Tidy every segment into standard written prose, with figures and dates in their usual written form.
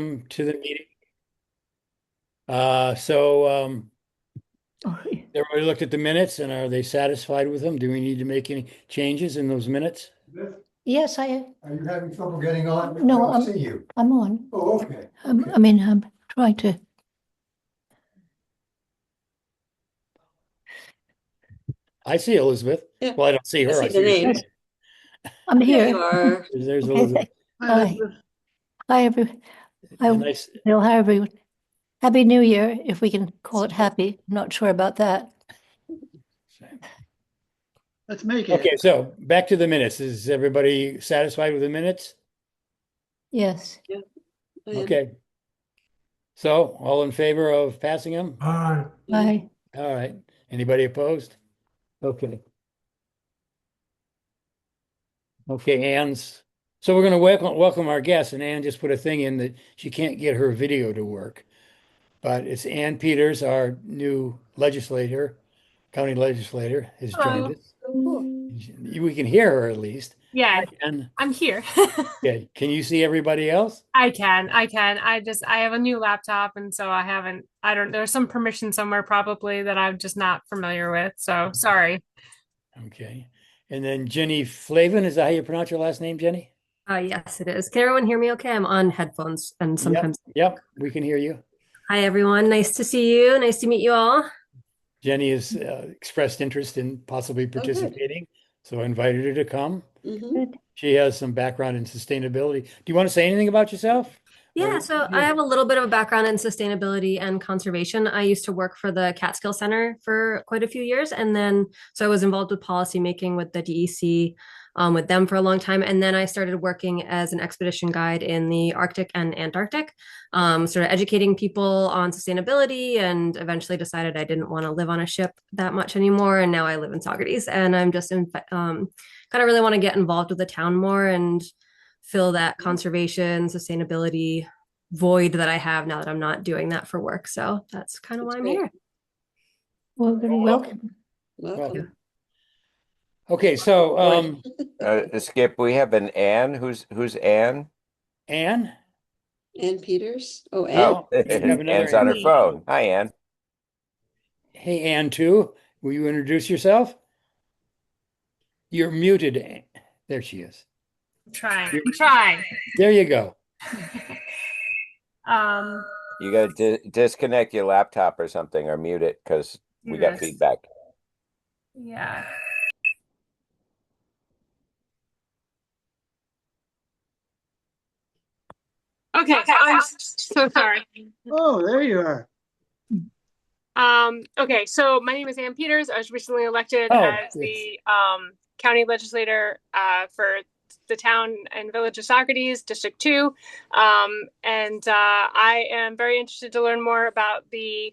welcome to the meeting. So Oh, everybody looked at the minutes and are they satisfied with them? Do we need to make any changes in those minutes? yes, Are you having trouble getting on? I no, don't see you. I'm on. Oh, okay. I mean, I'm trying to, I see Elizabeth. Yeah, Well, I don't see I her. I see the see her. name. yes, I'm There you here. are. There's Okay, Elizabeth. Hi. Hi, And I, s- hi, everyone. Happy New Year, if we can call it happy. I'm not sure about that. Let's make okay, it. so back to the minutes. Is everybody satisfied with the minutes? Yes. Yeah, I am. Okay. So all in favor of passing them? Hi. All right. Anybody opposed? Okay. Okay, Ann's. So we're going to welcome our guest, and Ann just put a thing in that she can't get her video to work. But it's Ann Peters, our new legislator, county legislator, has joined Hello. us. Cool. We can hear her at least. Yeah, Hi, Ann. I'm here. Okay, can you see everybody else? I can. I have a new laptop and so there's some permission somewhere probably that I'm just not familiar with. So sorry. Okay. And then Jenny Flavin, is that how you pronounce your last name, Jenny? Yes, it is. Can everyone hear me okay? I'm on headphones and Yep, sometimes. yep, we can hear you. Hi, everyone. Nice to see you. Nice to meet you all. Jenny has expressed interest in possibly Oh, good. participating, so I invited her to come. Mhm. Good. She has some background in sustainability. Do you want to say anything about yourself? Yeah, Or- so I have a little bit of a background in sustainability and conservation. I used to work for the Catskill Center for quite a few years, and then so I was involved with policy making with the DEC, with them for a long time, and then I started working as an expedition guide in the Arctic and Antarctic, sort of educating people on sustainability, and eventually decided I didn't want to live on a ship that much anymore, and now I live in Saugerties, and I'm just kind of really want to get involved with the town more and fill that conservation, sustainability void that I have now that I'm not doing that for work. So that's kind of why That's I'm great. here. Well, then welcome. Welcome. Okay, so Boy. Skip, we have an Ann. Who's Ann? Ann? Ann Peters. Oh, Ann. Oh, Oh, we have another Ann's on her Ann. phone. Hi, Ann. Hey, Ann, too. Will you introduce yourself? You're muted, Ann. There she is. I'm trying. There you go. Um, You got to disconnect your laptop or something or mute it because do we got this. feedback. Yeah. Okay, I'm so sorry. Oh, there you are. Okay, so my name is Ann Peters. I was recently elected Oh, as the county legislator for the town and village of Socrates, District 2. And I am very interested to learn more about the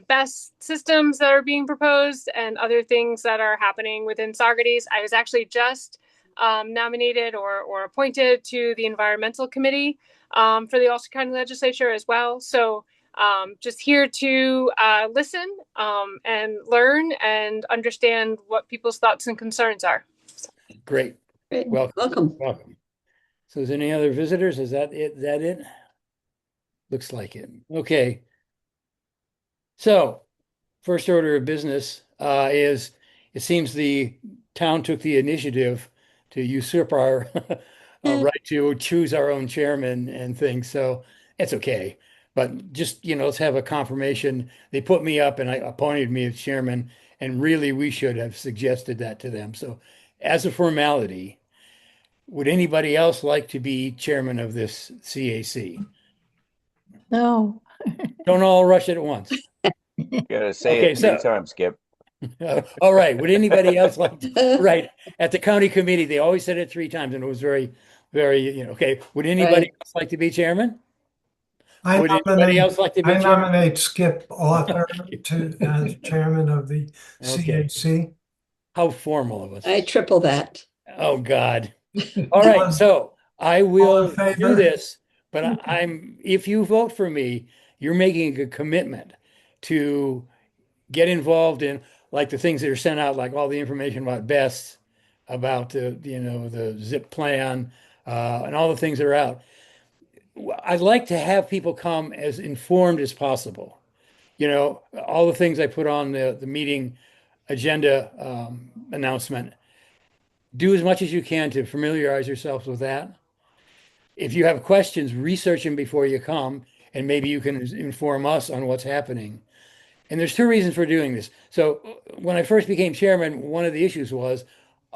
best systems that are being proposed and other things that are happening within Socrates. I was actually just nominated or appointed to the environmental committee for the Ulster County Legislature as well. So just here to listen and learn and understand what people's thoughts and concerns are. great. Great. Welcome. Welcome. Welcome. So is there any other visitors? Is that it? That it? Looks like it. Okay. So first order of business is it seems the town took the initiative to usurp our right to choose our own chairman and things. So it's okay. But just, let's have a confirmation. They put me up and I appointed me as chairman, and really we should have suggested that to them. So as a formality, would anybody else like to be chairman of this CAC? No. Don't all rush it at once. You gotta say Okay, it three so times, Skip. all right. Would anybody else like to, right, at the county committee, they always said it three times and it was very, very, okay. Would anybody Right. else like to be chairman? I Would anybody nominate, else like to be I chairman? nominate Skip Arthur to as chairman of the Okay. CAC. How formal of us. I triple that. Oh, God. All right. So I All in will do favor? this, but if you vote for me, you're making a commitment to get involved in like the things that are sent out, like all the information about BEST, about the, the ZIP plan, and all the things that are out. I'd like to have people come as informed as possible. You know, all the things I put on the meeting agenda announcement, do as much as you can to familiarize yourselves with that. If you have questions, research them before you come, and maybe you can inform us on what's happening. And there's two reasons for doing this. So when I first became chairman, one of the issues was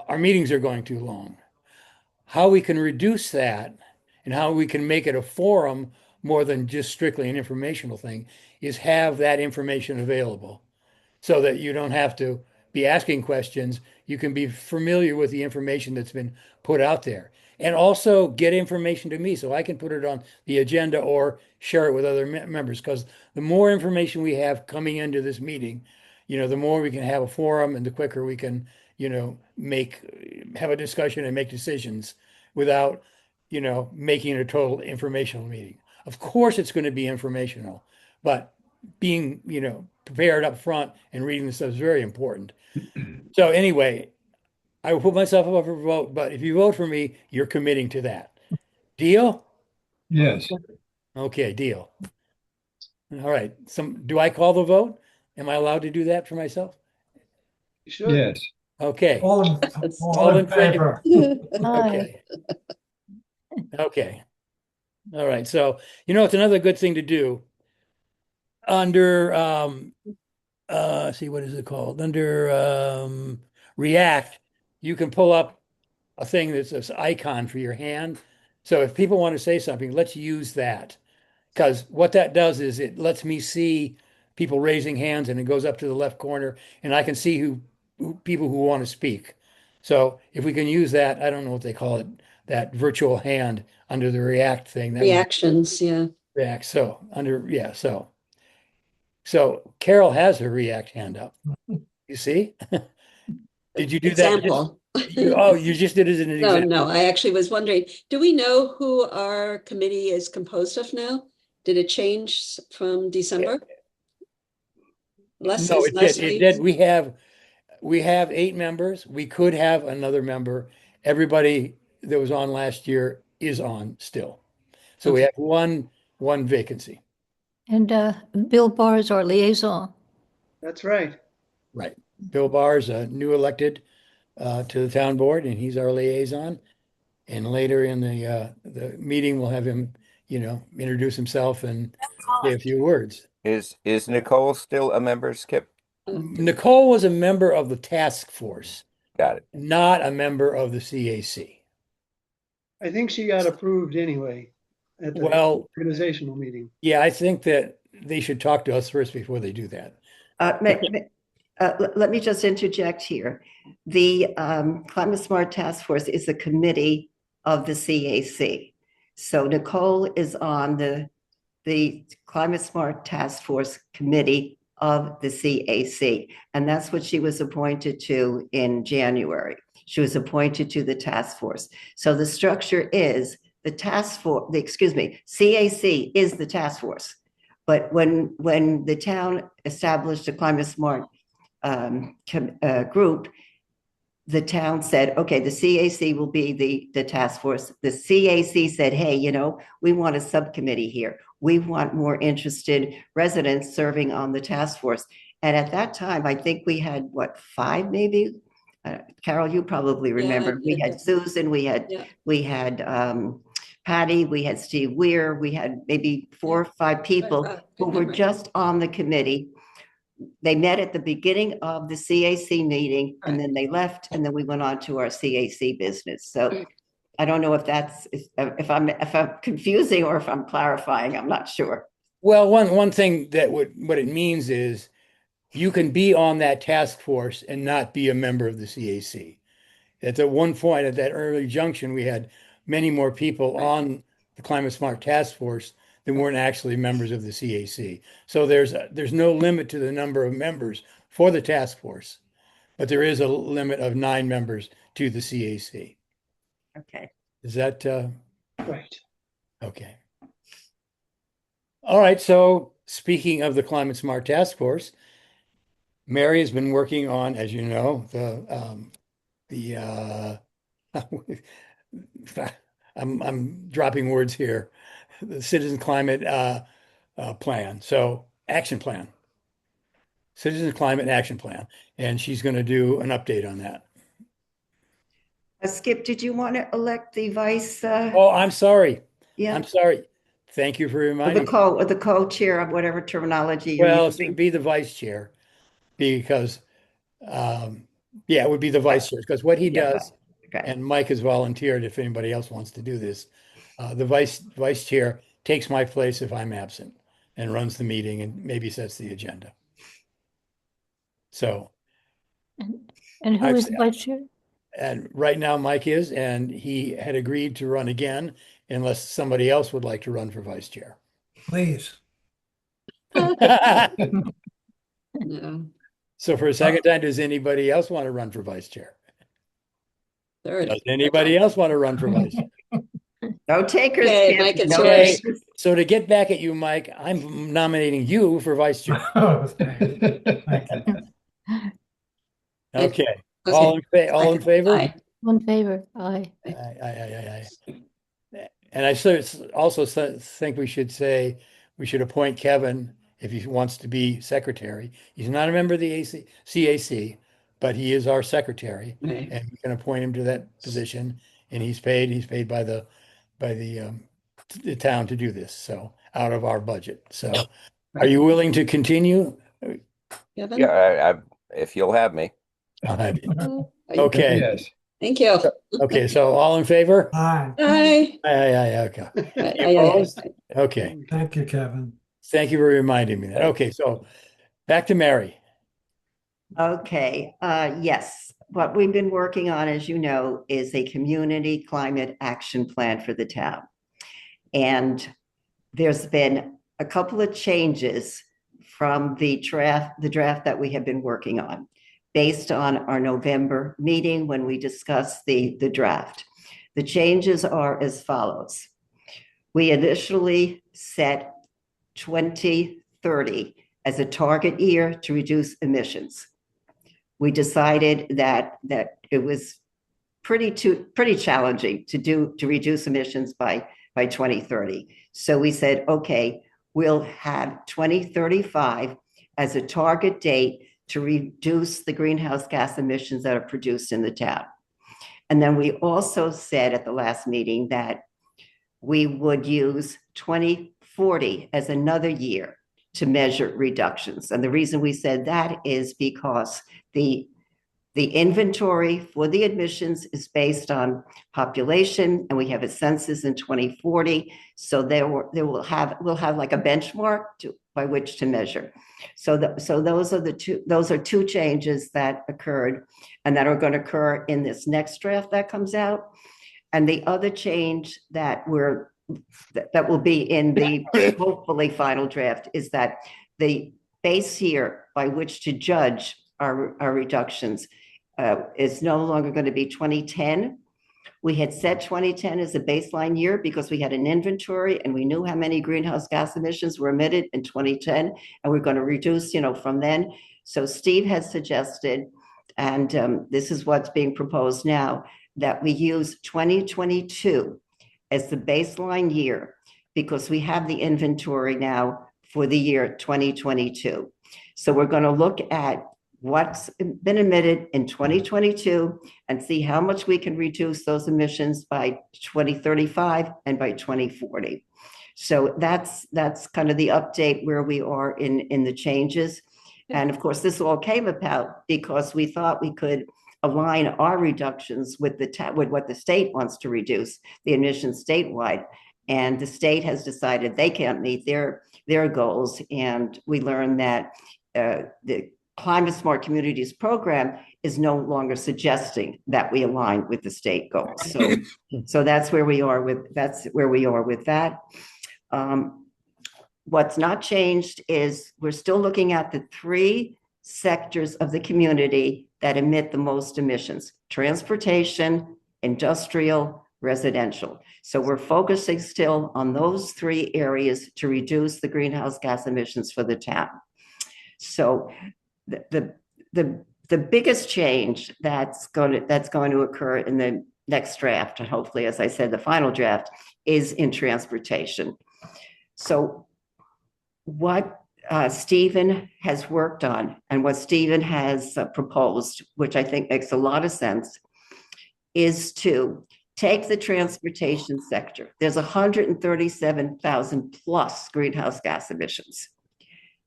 our meetings are going too long. How we can reduce that and how we can make it a forum more than just strictly an informational thing is have that information available so that you don't have to be asking questions. You can be familiar with the information that's been put out there. And also get information to me so I can put it on the agenda or share it with other members. Because the more information we have coming into this meeting, you know, the more we can have a forum and the quicker we can, you know, have a discussion and make decisions without, you know, making it a total informational meeting. Of course, it's going to be informational, but being, you know, prepared up front and reading the stuff is very important. So anyway, I will put myself up for a vote, but if you vote for me, you're committing to that. Deal? Yes, Okay, deal. All right. Do I call the vote? Am I allowed to do that for myself? You should. yes. Okay. All in favor. Okay. Okay. All right. So, you know, it's another good thing to do under see, what is it called? Under React, you can pull up a thing that's this icon for your hand. So if people want to say something, let's use that. Because what that does is it lets me see people raising hands and it goes up to the left corner and I can see who people who want to speak. So if we can use that, I don't know what they call it, that virtual hand under the React thing. That would be Reactions, yeah. React. So under, yeah, so Carol has her React hand up. You see? Did you do that? Example. Oh, you just did it as an No, example. no, I actually was wondering, do we know who our committee is composed of now? Did it change from December? Less No, is it less did. It weeks? did. We have 8 members. We could have another member. Everybody that was on last year is on still. So we have one vacancy. And Bill Barr is our liaison. That's right. Right. Bill Barr is a new elected to the town board, and he's our liaison. And later in the meeting, we'll have him, you know, introduce himself and say a few words. Is Nicole still a member, Skip? Nicole was a member of the task force, Got it. not a member of the CAC. I think she got approved anyway at the Well, organizational meeting. yeah, I think that they should talk to us first before they do that. Let me just interject here. The Climate Smart Task Force is a committee of the CAC. So Nicole is on the Climate Smart Task Force Committee of the CAC. And that's what she was appointed to in January. She was appointed to the task force. So the structure is the task force, CAC is the task force. But when the town established a Climate Smart group, the town said, okay, the CAC will be the task force. The CAC said, hey, you know, we want a subcommittee here. We want more interested residents serving on the task force. And at that time, I think we had, 5 maybe? Carol, you probably remember. We had Susan, we had Patty, we had Steve Weir, we had maybe 4 or 5 people who were just on the committee. They met at the beginning of the CAC meeting and then they left and then we went on to our CAC business. So I don't know if I'm confusing or if I'm clarifying, I'm not sure. Well, one thing that what it means is you can be on that task force and not be a member of the CAC. At one point at that early junction, we had many more people on the Climate Smart Task Force than weren't actually members of the CAC. So there's no limit to the number of members for the task force, but there is a limit of 9 members to the CAC. Okay. Is that Right. okay? All right. So speaking of the Climate Smart Task Force, Mary has been working on, as you know, I'm dropping words here. the citizen climate plan. So action plan, citizen climate action plan. And she's going to do an update on that. Skip, did you want to elect the vice? Oh, I'm sorry. Yeah, I'm sorry. Thank you for or reminding me. the co-chair of whatever terminology you're Well, it using. would be the vice chair because, yeah, it would be the vice chair because what he Yeah. does, Okay. and Mike has volunteered if anybody else wants to do this, the vice chair takes my place if I'm absent and runs the meeting and maybe sets the agenda. So, And who I've is the vice chair? and right now Mike is, and he had agreed to run again unless somebody else would like to run for vice chair. Please. No, So for a second time, does anybody else want to run for vice chair? third. Does anybody else want to run for vice chair? No takers. Okay, Skip. Mike, it's No yours. takers. So to get back at you, Mike, I'm nominating you for vice chair. Oh, thank you. Okay. Okay. All in favor? Aye. One favor. Aye. Aye. And I also think we should say, we should appoint Kevin if he wants to be secretary. He's not a member of the CAC, but he is our secretary, Right. and we can appoint him to that position. And he's paid by the town to do this, so out of our budget. So are you willing to continue? Kevin? Yeah, if you'll have me. Are you- Okay, Yes. Thank you. okay, so all in favor? Aye. Aye. Aye, okay. Aye, aye, aye, Opposed? aye. Okay, Thank you, Kevin. thank you for reminding me that. Okay, so back to Mary. Okay, yes, what we've been working on, as you know, is a community climate action plan for the town. And there's been a couple of changes from the draft that we have been working on based on our November meeting when we discussed the draft. The changes are as follows. We initially set 2030 as a target year to reduce emissions. We decided that it was pretty challenging to reduce emissions by 2030. So we said, okay, we'll have 2035 as a target date to reduce the greenhouse gas emissions that are produced in the town. And then we also said at the last meeting that we would use 2040 as another year to measure reductions. And the reason we said that is because the inventory for the emissions is based on population, and we have a census in 2040. So we'll have like a benchmark by which to measure. So those are two changes that occurred and that are going to occur in this next draft that comes out. And the other change that will be in the hopefully final draft is that the base year by which to judge our reductions is no longer going to be 2010. We had set 2010 as a baseline year because we had an inventory and we knew how many greenhouse gas emissions were emitted in 2010, and we're going to reduce, from then. So Steve has suggested, and this is what's being proposed now, that we use 2022 as the baseline year because we have the inventory now for the year 2022. So we're going to look at what's been emitted in 2022 and see how much we can reduce those emissions by 2035 and by 2040. So that's kind of the update where we are in the changes. And of course, this all came about because we thought we could align our reductions with what the state wants to reduce the emissions statewide. And the state has decided they can't meet their goals. And we learned that the Climate Smart Communities program is no longer suggesting that we align with the state goals. So that's where we are with that. What's not changed is we're still looking at the three sectors of the community that emit the most emissions: transportation, industrial, residential. So we're focusing still on those three areas to reduce the greenhouse gas emissions for the town. So the biggest change that's going to occur in the next draft, and hopefully, as I said, the final draft, is in transportation. So what Stephen has worked on and what Stephen has proposed, which I think makes a lot of sense, is to take the transportation sector. There's 137,000 plus greenhouse gas emissions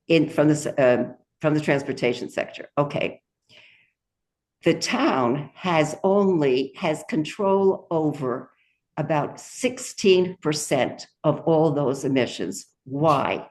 from the transportation sector. Okay. The town has control over about 16% of all those emissions. Why?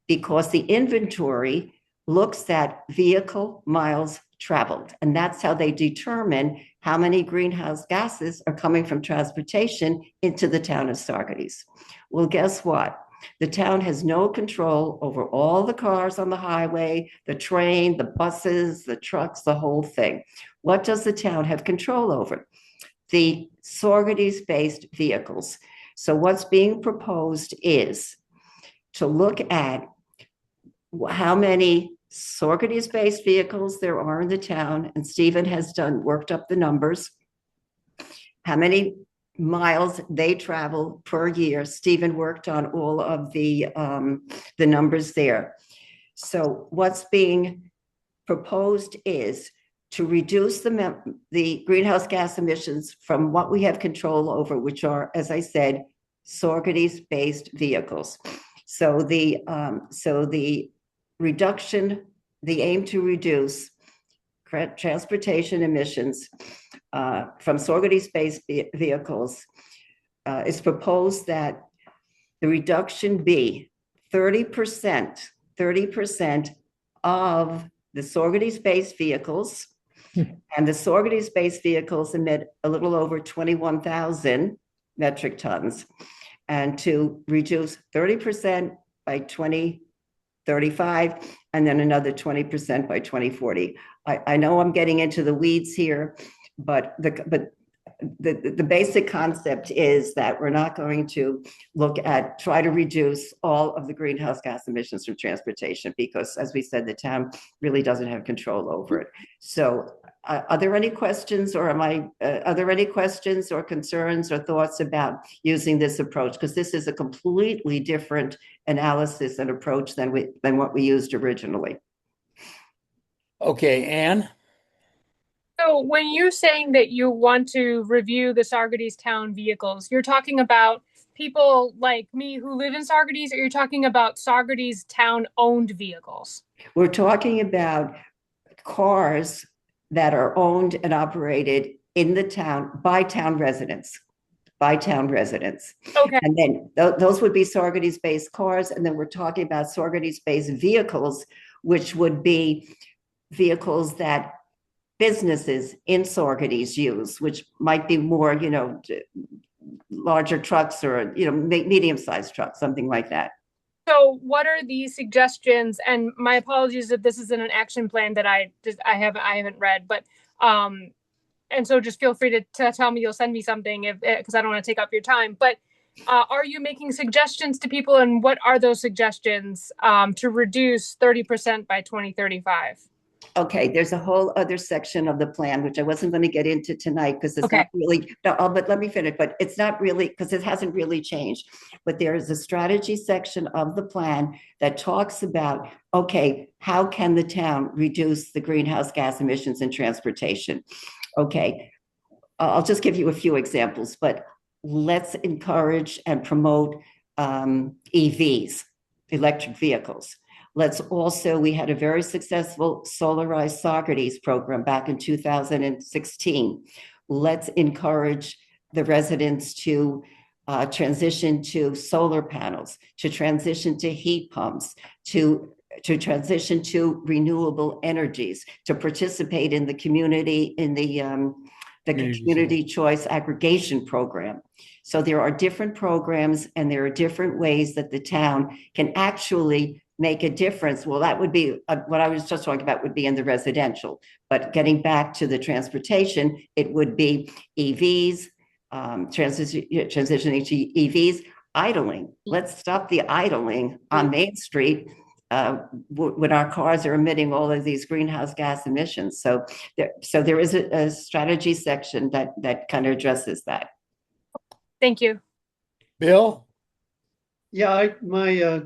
Because the inventory looks at vehicle miles traveled, and that's how they determine how many greenhouse gases are coming from transportation into the town of Saugerties. Well, guess what? The town has no control over all the cars on the highway, the train, the buses, the trucks, the whole thing. What does the town have control over? The Saugerties-based vehicles. So what's being proposed is to look at how many Saugerties-based vehicles there are in the town, and Stephen has worked up the numbers, how many miles they travel per year. Stephen worked on all of the numbers there. So what's being proposed is to reduce the greenhouse gas emissions from what we have control over, which are, as I said, Saugerties-based vehicles. So the reduction, the aim to reduce transportation emissions from Saugerties-based vehicles is proposed that the reduction be 30% of the Saugerties-based vehicles, and the Saugerties-based vehicles emit a little over 21,000 metric tons, and to reduce 30% by 2035, and then another 20% by 2040. I know I'm getting into the weeds here, but the basic concept is that we're not going to try to reduce all of the greenhouse gas emissions from transportation, because, as we said, the town really doesn't have control over it. So are there any questions, or are there any questions or concerns or thoughts about using this approach? Because this is a completely different analysis and approach than what we used originally. Okay, Anne? So when you're saying that you want to review the Saugerties town vehicles, you're talking about people like me who live in Saugerties, or you're talking about Saugerties town owned vehicles? We're talking about cars that are owned and operated in the town by town residents. Okay. And then those would be Saugerties-based cars. And then we're talking about Saugerties-based vehicles, which would be vehicles that businesses in Saugerties use, which might be more, larger trucks or, medium-sized trucks, something like that. So what are the suggestions? And my apologies if this isn't an action plan that I haven't read, but and so just feel free to tell me, you'll send me something because I don't want to take up your time. But are you making suggestions to people, and what are those suggestions to reduce 30% by 2035? Okay, there's a whole other section of the plan, which I wasn't going to get into tonight because it's not really, but let me finish, but it's not really, because it hasn't really changed. But there is a strategy section of the plan that talks about, okay, how can the town reduce the greenhouse gas emissions in transportation? Okay, I'll just give you a few examples, but let's encourage and promote EVs, electric vehicles. We had a very successful Solarized Saugerties program back in 2016. Let's encourage the residents to transition to solar panels, to transition to heat pumps, to transition to renewable energies, to participate in the community, in the community choice aggregation program. So there are different programs, and there are different ways that the town can actually make a difference. Well, that would be what I was just talking about, would be in the residential. But getting back to the transportation, it would be EVs, transitioning to EVs, idling. Let's stop the idling on Main Street when our cars are emitting all of these greenhouse gas emissions. So there is a strategy section that kind of addresses that. Thank you. Bill? Yeah, my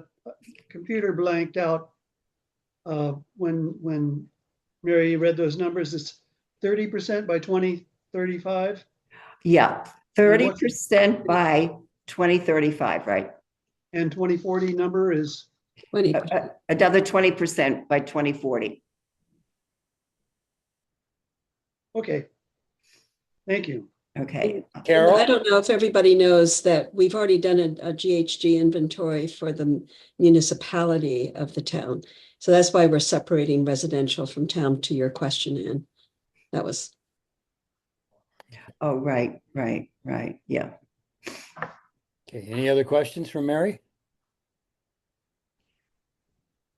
computer blanked out when Mary read those numbers. It's 30% by 2035. Yeah, And what's 30% by 2035, right? and 2040 number is 20. Another 20% by 2040. okay. Thank you. Okay. And Carol? I don't know if everybody knows that we've already done a GHG inventory for the municipality of the town. So that's why we're separating residential from town, to your question, Ann. That was, Oh, right. Yeah. Okay, any other questions from Mary?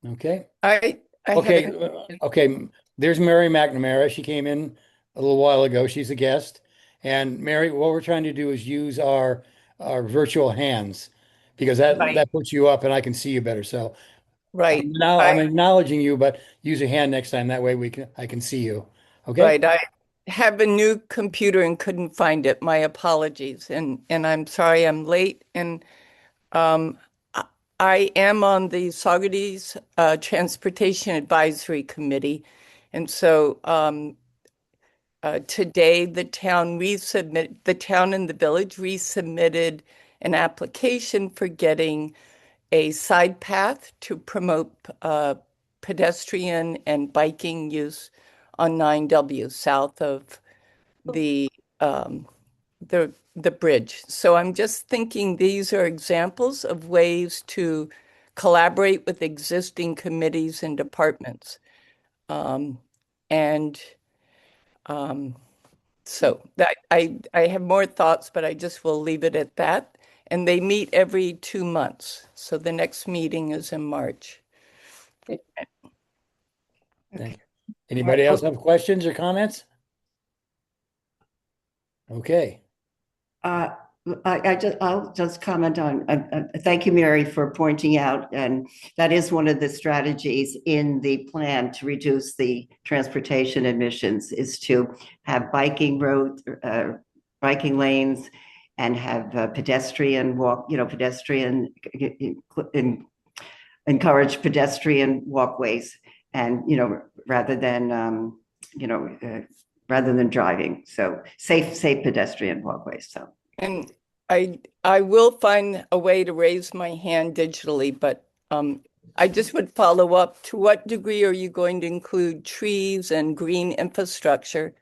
Okay, I have okay, a- okay. There's Mary McNamara. She came in a little while ago. She's a guest. And Mary, what we're trying to do is use our virtual hands because Right. that puts you up and I can see you better. So right. now I'm I, acknowledging you, but use a hand next time. That way I can see you. Okay? right. I have a new computer and couldn't find it. My apologies. And I'm sorry I'm late. And um, I I am on the Saugerties Transportation Advisory Committee. And so today the town and the village resubmitted an application for getting a side path to promote pedestrian and biking use on 9W south of the um, the bridge. So I'm just thinking these are examples of ways to collaborate with existing committees and departments. And so that I have more thoughts, but I just will leave it at that. And they meet every 2 months. So the next meeting is in March. Thank you. Anybody else have questions or comments? Okay. I'll just comment on, thank you, Mary, for pointing out, and that is one of the strategies in the plan to reduce the transportation emissions is to have biking lanes and have pedestrian walk, encourage pedestrian walkways and, rather than, rather than driving. So safe pedestrian walkways. So. And I will find a way to raise my hand digitally, but I just would follow up. To what degree are you going to include trees and green infrastructure,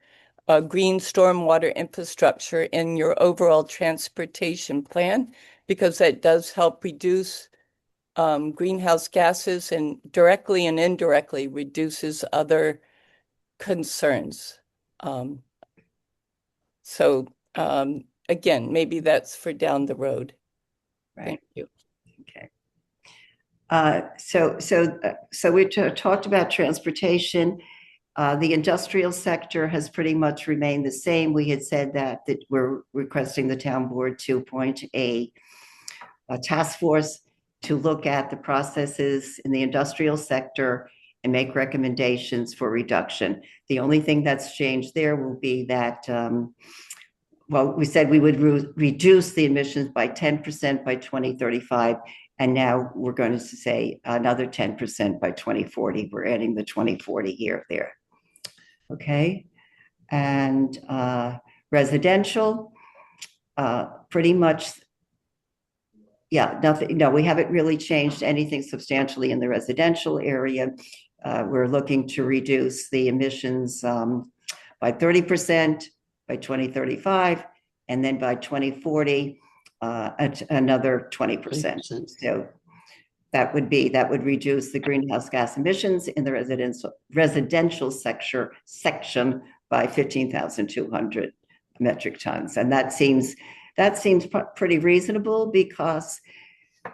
green stormwater infrastructure in your overall transportation plan? Because that does help reduce greenhouse gases and directly and indirectly reduces other concerns. So again, maybe that's for down the road. Right. Thank you. Okay. So we talked about transportation. The industrial sector has pretty much remained the same. We had said that we're requesting the town board to appoint a task force to look at the processes in the industrial sector and make recommendations for reduction. The only thing that's changed there will be that, well, we said we would reduce the emissions by 10% by 2035. And now we're going to say another 10% by 2040. We're adding the 2040 year there. Okay. And residential, pretty much, yeah, nothing. No, we haven't really changed anything substantially in the residential area. We're looking to reduce the emissions by 30% by 2035, and then by 2040, at another 20%. So that would reduce the greenhouse gas emissions in the residential section by 15,200 metric tons. And that seems pretty reasonable because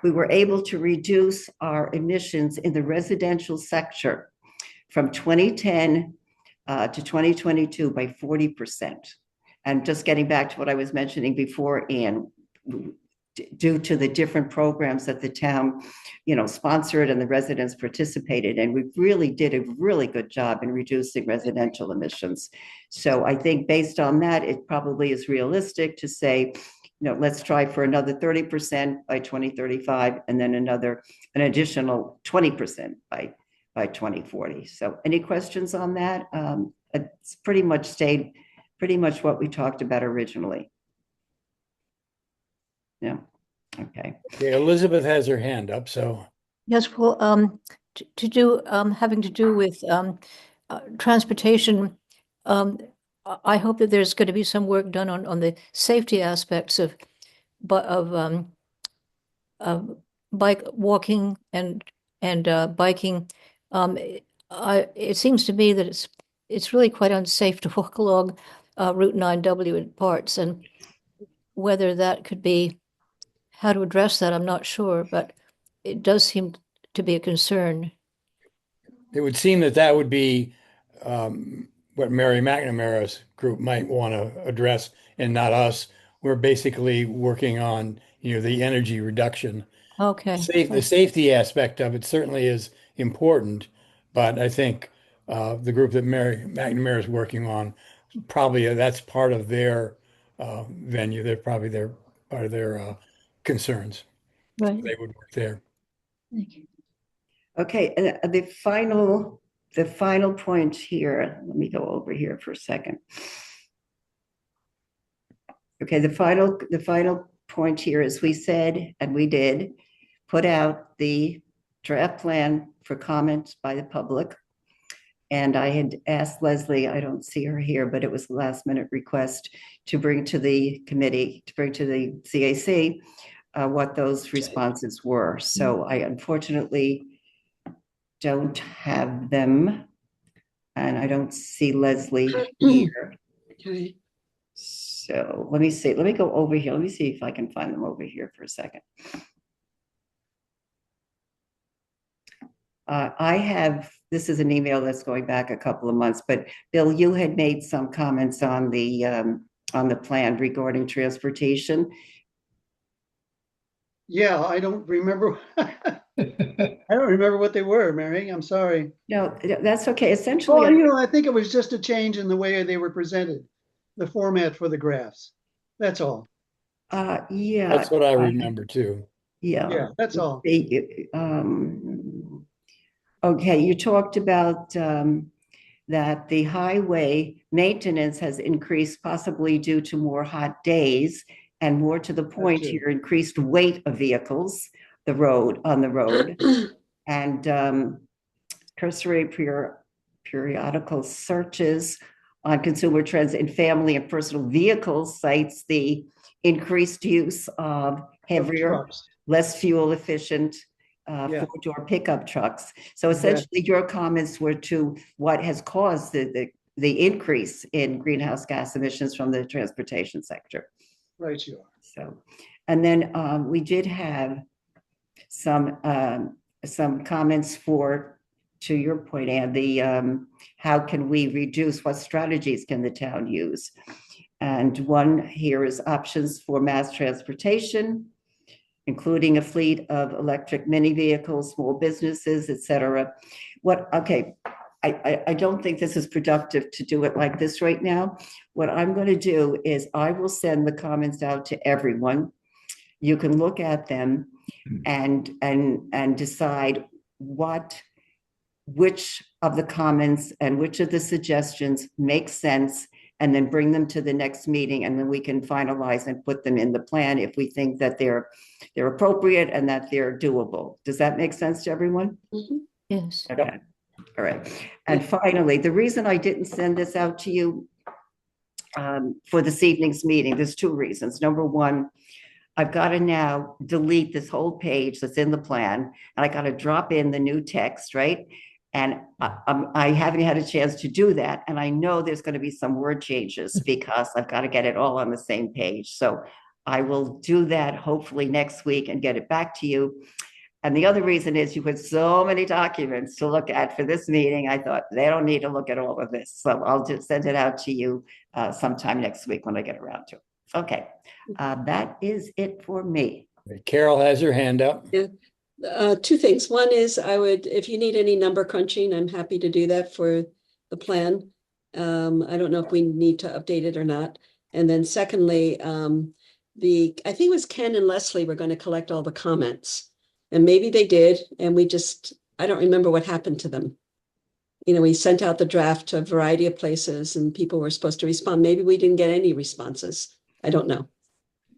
we were able to reduce our emissions in the residential sector from 2010 to 2022 by 40%. And just getting back to what I was mentioning before, Anne, due to the different programs that the town, sponsored and the residents participated, and we really did a really good job in reducing residential emissions. So I think based on that, it probably is realistic to say, let's try for another 30% by 2035, and then an additional 20% by 2040. So any questions on that? It's pretty much stayed pretty much what we talked about originally. Yeah, okay. Okay, Elizabeth has her hand up, so. Yes, well, to do, having to do with transportation, I hope that there's going to be some work done on the safety aspects of bike walking and biking. It seems to me that it's really quite unsafe to walk along Route 9W in parts, and whether that could be, how to address that, I'm not sure, but it does seem to be a concern. It would seem that that would be what Mary McNamara's group might want to address and not us. We're basically working on, the energy reduction. Okay. The safety aspect of it certainly is important, but I think the group that Mary McNamara is working on, probably that's part of their venue. They're probably part of their concerns. Right. They would work there. Thank you. Okay, and the final point here, let me go over here for a second. Okay, the final point here is we said, and we did, put out the draft plan for comments by the public. And I had asked Leslie, I don't see her here, but it was a last minute request to bring to the committee, to bring to the CAC what those responses were. So I unfortunately don't have them. And I don't see Leslie here. Okay. So let me see. Let me go over here. Let me see if I can find them over here for a second. I have, this is an email that's going back a couple of months, but Bill, you had made some comments on the plan regarding transportation. Yeah, I don't remember. I don't remember what they were, Mary. I'm sorry. No, that's okay. Essentially, Well, I think it was just a change in the way they were presented, the format for the graphs. That's all. yeah. That's what I remember too. Yeah, that's all. Okay, you talked about that the highway maintenance has increased possibly due to more hot days, and more to the point here, increased weight of vehicles on the road. And cursory periodical searches on consumer trends in family and personal vehicles cites the increased use of heavier, less fuel efficient four-door pickup trucks. So essentially your comments were to what has caused the increase in greenhouse gas emissions from the transportation sector. Right, you are. So, and then we did have some comments to your point, Ann, how can we reduce, what strategies can the town use? And one here is options for mass transportation, including a fleet of electric mini vehicles, small businesses, et cetera. I don't think this is productive to do it like this right now. What I'm going to do is I will send the comments out to everyone. You can look at them and decide which of the comments and which of the suggestions make sense, and then bring them to the next meeting, and then we can finalize and put them in the plan if we think that they're appropriate and that they're doable. Does that make sense to everyone? Mm-hmm. Yes. Okay. All right. And finally, the reason I didn't send this out to you for this evening's meeting, there's two reasons. Number one, I've got to now delete this whole page that's in the plan, and I got to drop in the new text, right? And I haven't had a chance to do that. And I know there's going to be some word changes because I've got to get it all on the same page. So I will do that hopefully next week and get it back to you. And the other reason is you had so many documents to look at for this meeting. I thought they don't need to look at all of this. So I'll just send it out to you sometime next week when I get around to it. Okay, that is it for me. Carol has her hand up. Yeah. Two things. One is if you need any number crunching, I'm happy to do that for the plan. I don't know if we need to update it or not. And then secondly, I think it was Ken and Leslie were going to collect all the comments. And maybe they did, and I don't remember what happened to them. We sent out the draft to a variety of places and people were supposed to respond. Maybe we didn't get any responses. I don't know.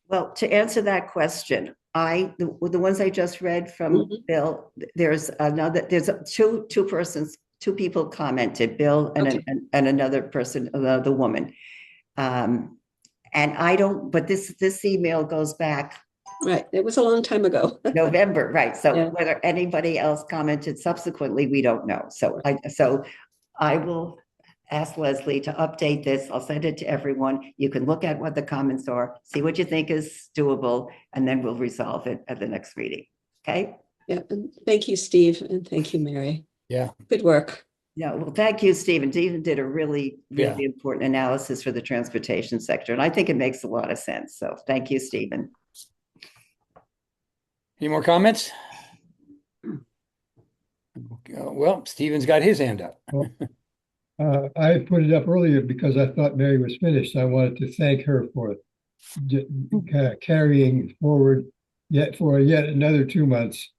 Well, to answer that question, the ones I just read from Bill, there's two people commented, Bill and, Okay. and another person, the woman. And but this email goes back Right. It was a long time ago. November, right? So Yeah. whether anybody else commented subsequently, we don't know. So I will ask Leslie to update this. I'll send it to everyone. You can look at what the comments are, see what you think is doable, and then we'll resolve it at the next meeting. Okay? Yeah. And thank you, Steve. And thank you, Mary. Yeah. Good work. Yeah, well, thank you, Stephen. Stephen did a really, Yeah. really important analysis for the transportation sector, and I think it makes a lot of sense. So thank you, Stephen. Any more comments? Well, Stephen's got his hand up. I put it up earlier because I thought Mary was finished. I wanted to thank her for carrying forward yet another 2 months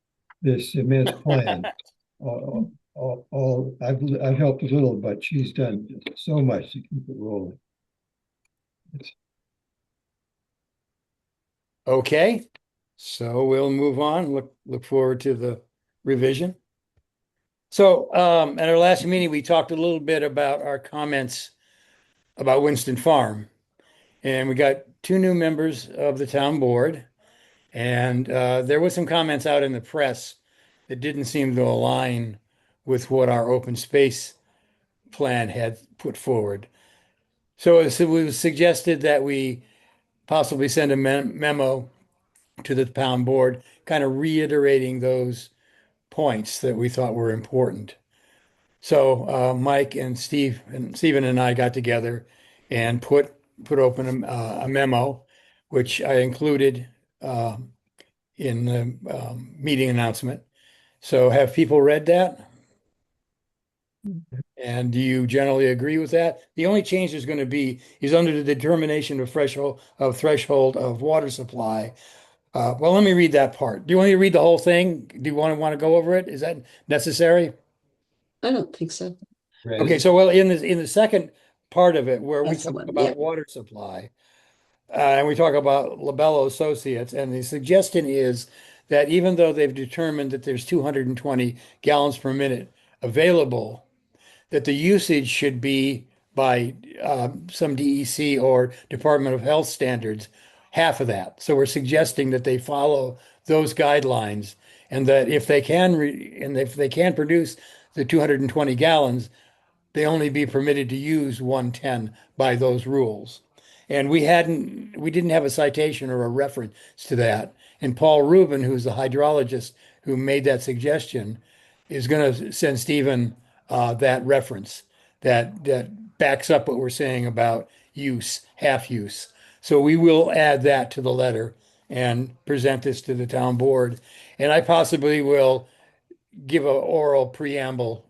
this immense plan. I've helped a little, but she's done so much to keep it rolling. Okay, so we'll move on. Look forward to the revision. So at our last meeting, we talked a little bit about our comments about Winston Farm. And we got 2 new members of the town board. And there was some comments out in the press that didn't seem to align with what our open space plan had put forward. So it was suggested that we possibly send a memo to the town board, kind of reiterating those points that we thought were important. So Mike and Stephen and I got together and put open a memo, which I included in the meeting announcement. So have people read that? And do you generally agree with that? The only change there's going to be is under the determination of threshold of water supply. Well, let me read that part. Do you want me to read the whole thing? Do you want to go over it? Is that necessary? I don't think so. Okay, so well, in the second part of it, where we That's the talk one, about yeah. water supply, and we talk about Labello Associates, and the suggestion is that even though they've determined that there's 220 gallons per minute available, that the usage should be by some DEC or Department of Health standards, half of that. So we're suggesting that they follow those guidelines, and that if they can produce the 220 gallons, they only be permitted to use 110 by those rules. And we didn't have a citation or a reference to that. And Paul Rubin, who's the hydrologist who made that suggestion, is going to send Stephen that reference that backs up what we're saying about half use. So we will add that to the letter and present this to the town board. And I possibly will give an oral preamble,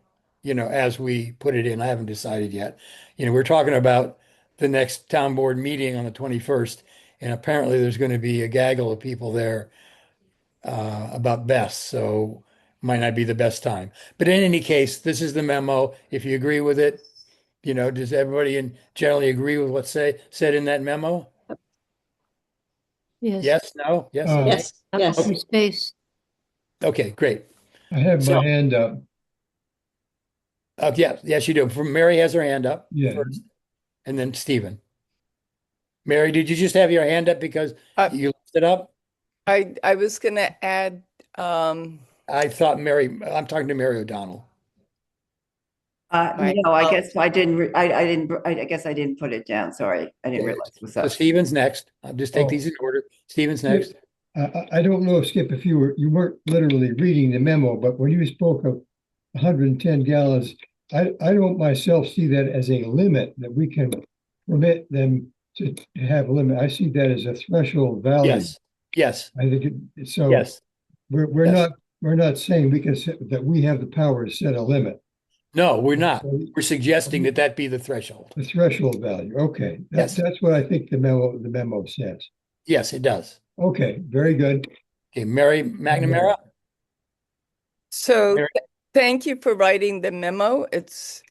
as we put it in. I haven't decided yet. We're talking about the next town board meeting on the 21st, and apparently there's going to be a gaggle of people there about Best, so might not be the best time. But in any case, this is the memo. If you agree with it, does everybody generally agree with what's said in that memo? Yes. Yes, no, yes. Uh, okay. Yes, yes. Open space. Okay, great. I have So- my hand up. Yeah, yes, you do. Mary has her hand up Yeah. first, and then Stephen. Mary, did you just have your hand up because Uh, you lifted up? I was going to add, I thought I'm talking to Mary O'Donnell. Right. No, I guess I didn't. I guess I didn't put it down. Sorry, I didn't Okay. realize it was So up. Stephen's next. I'll just take Oh. these in order. Stephen's next. I don't know, Skip, if you weren't literally reading the memo, but when you spoke of 110 gallons, I don't myself see that as a limit that we can permit them to have a limit. I see that as a threshold value. Yes, I think so. yes. We're Yes. not saying we can set that we have the power to set a limit. No, we're not. So We're suggesting that be the threshold. the threshold value. Okay, Yes. that's what I think the memo says. Yes, it does. Okay, very good. Okay, Mary McNamara? So Mary? thank you for writing the memo. It's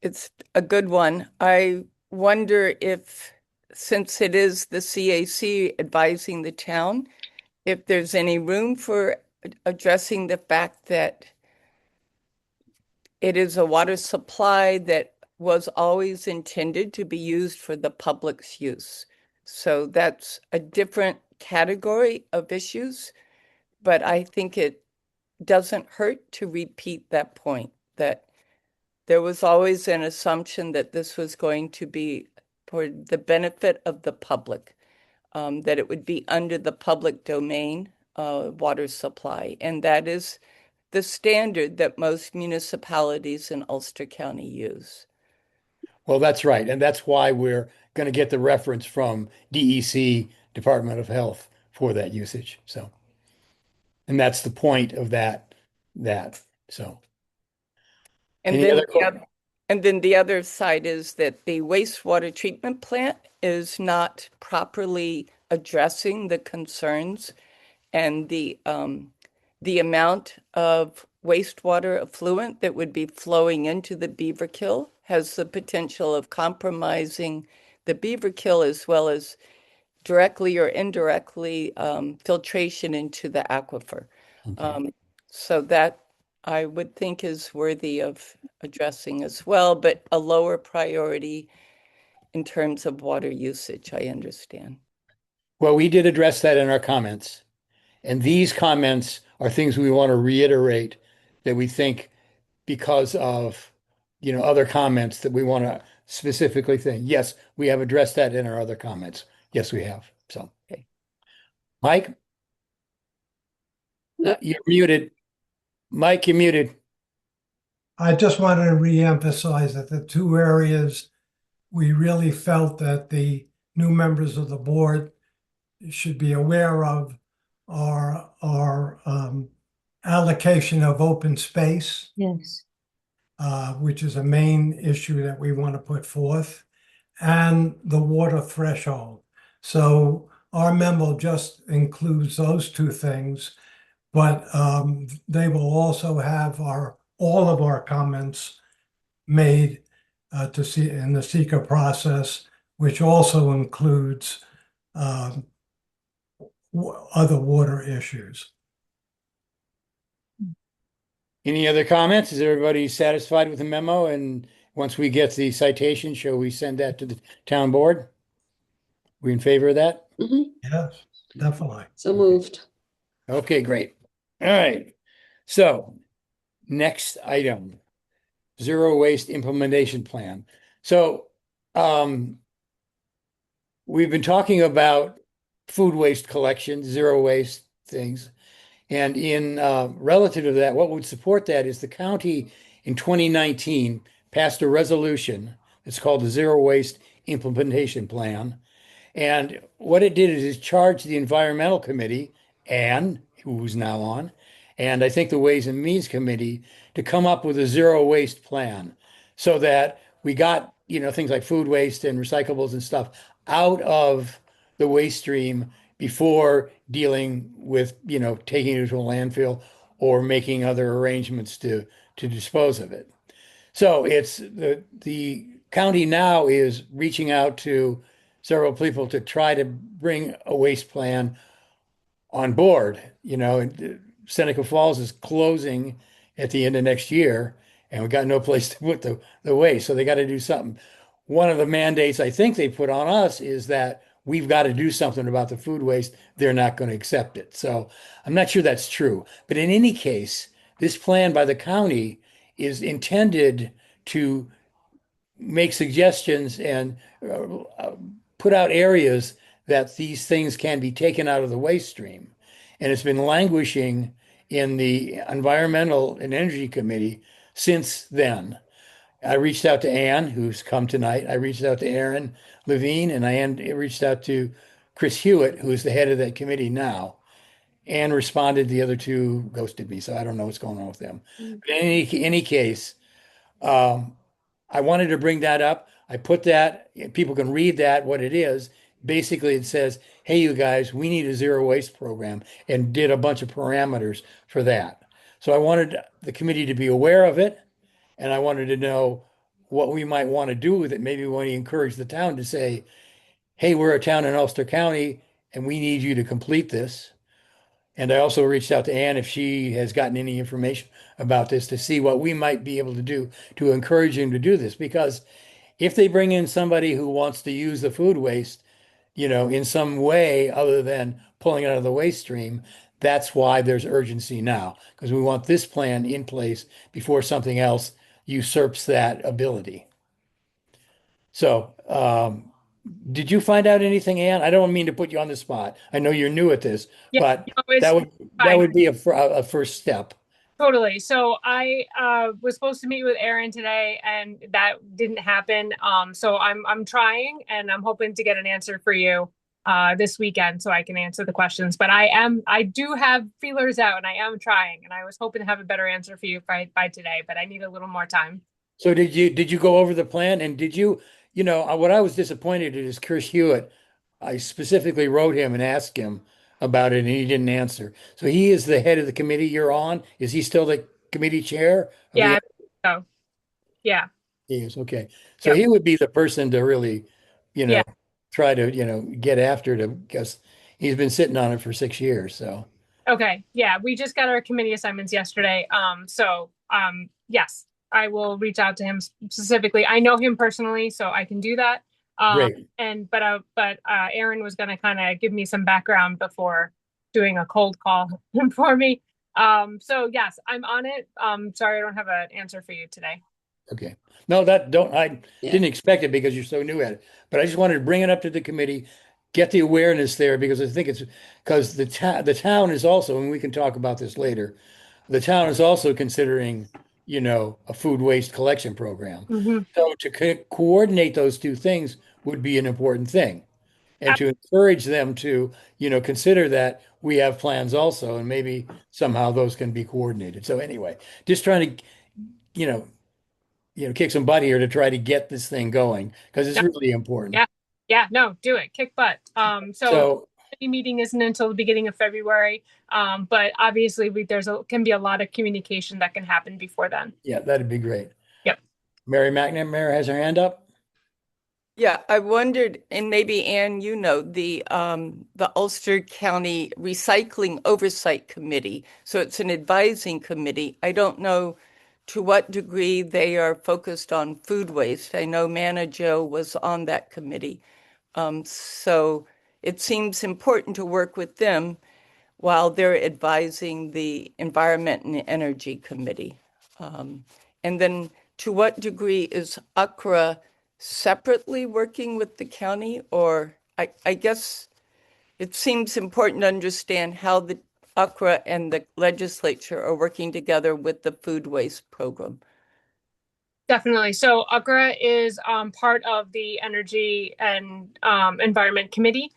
a good one. I wonder if, since it is the CAC advising the town, if there's any room for addressing the fact that it is a water supply that was always intended to be used for the public's use. So that's a different category of issues, but I think it doesn't hurt to repeat that point, that there was always an assumption that this was going to be for the benefit of the public, that it would be under the public domain water supply. And that is the standard that most municipalities in Ulster County use. Well, that's right. And that's why we're going to get the reference from DEC, Department of Health, for that usage. So, and that's the point of that. So, And any then other and then the other side is that the wastewater treatment plant is not properly addressing the concerns and the amount of wastewater effluent that would be flowing into the Beaverkill has the potential of compromising the Beaverkill as well as directly or indirectly filtration into the aquifer. Okay. So that I would think is worthy of addressing as well, but a lower priority in terms of water usage, I understand. Well, we did address that in our comments. And these comments are things we want to reiterate that we think because of, other comments that we want to specifically think. Yes, we have addressed that in our other comments. Yes, we have. So, Okay. Mike? You're muted. Mike, you're muted. I just wanted to reemphasize that the two areas we really felt that the new members of the board should be aware of are our allocation of open space, Yes. which is a main issue that we want to put forth, and the water threshold. So our memo just includes those two things, but they will also have all of our comments made to see in the seeker process, which also includes other water issues. Any other comments? Is everybody satisfied with the memo? And once we get the citation, shall we send that to the town board? We in favor of that? Yes, definitely. So moved. Okay, great. All right. So next item, zero waste implementation plan. So we've been talking about food waste collection, zero waste things. And in relative to that, what would support that is the county in 2019 passed a resolution. It's called the Zero Waste Implementation Plan. And what it did is it charged the Environmental Committee, Anne, who's now on, and I think the Ways and Means Committee to come up with a zero waste plan so that we got, things like food waste and recyclables and stuff out of the waste stream before dealing with, taking it to a landfill or making other arrangements to dispose of it. So it's the county now is reaching out to several people to try to bring a waste plan on board. Seneca Falls is closing at the end of next year, and we got no place to put the waste, so they got to do something. One of the mandates I think they put on us is that we've got to do something about the food waste. They're not going to accept it. So I'm not sure that's true. But in any case, this plan by the county is intended to make suggestions and put out areas that these things can be taken out of the waste stream. And it's been languishing in the Environmental and Energy Committee since then. I reached out to Anne, who's come tonight. I reached out to Aaron Levine, and I reached out to Chris Hewitt, who is the head of that committee now. Anne responded. The other two ghosted me, so I don't know what's going on with them. But in any case, I wanted to bring that up. I put that, people can read that, what it is. Basically, it says, hey, you guys, we need a zero waste program, and did a bunch of parameters for that. So I wanted the committee to be aware of it, and I wanted to know what we might want to do with it. Maybe we want to encourage the town to say, hey, we're a town in Ulster County and we need you to complete this. And I also reached out to Ann if she has gotten any information about this to see what we might be able to do to encourage him to do this. Because if they bring in somebody who wants to use the food waste, in some way other than pulling it out of the waste stream, that's why there's urgency now, because we want this plan in place before something else usurps that ability. So, did you find out anything, Ann? I don't mean to put you on the spot. I know you're new at this, Yeah, but no, it's that fine. would be a first step. Totally. So I was supposed to meet with Aaron today, and that didn't happen. So I'm trying, and I'm hoping to get an answer for you this weekend so I can answer the questions. But I do have feelers out, and I am trying, and I was hoping to have a better answer for you by today, but I need a little more time. So did you go over the plan, and did you, what I was disappointed in is Chris Hewitt. I specifically wrote him and asked him about it, and he didn't answer. So he is the head of the committee you're on. Is he still the committee chair? of the- Yeah. So yeah. He is, okay. So Yep. he would be the person to really, Yeah. try to, get after it, because he's been sitting on it for 6 years, so. Okay. Yeah. We just got our committee assignments yesterday. Yes, I will reach out to him specifically. I know him personally, so I can do that. Great. But Aaron was going to kind of give me some background before doing a cold call for me. So yes, I'm on it. Sorry, I don't have an answer for you today. Okay. No, I Yeah. didn't expect it because you're so new at it. But I just wanted to bring it up to the committee, get the awareness there, because I think it's because the town is also, and we can talk about this later, the town is also considering, a food waste collection program. Mhm. So to coordinate those two things would be an important thing. And to encourage them to, consider that we have plans also, and maybe somehow those can be coordinated. So anyway, just trying to, kick some butt here to try to get this thing going, because it's Yeah. really important. Yeah. Yeah, no, do it. Kick butt. So So, the meeting isn't until the beginning of February. But obviously can be a lot of communication that can happen before then. yeah, that'd be great. Yep. Mary McNamara has her hand up. Yeah, I wondered, and maybe Ann, the Ulster County Recycling Oversight Committee. So it's an advising committee. I don't know to what degree they are focused on food waste. I know Manajo was on that committee. So it seems important to work with them while they're advising the Environment and Energy Committee. And then to what degree is UCRA separately working with the county? Or I guess it seems important to understand how the UCRA and the legislature are working together with the food waste program. Definitely. So UCRA is part of the Energy and Environment Committee.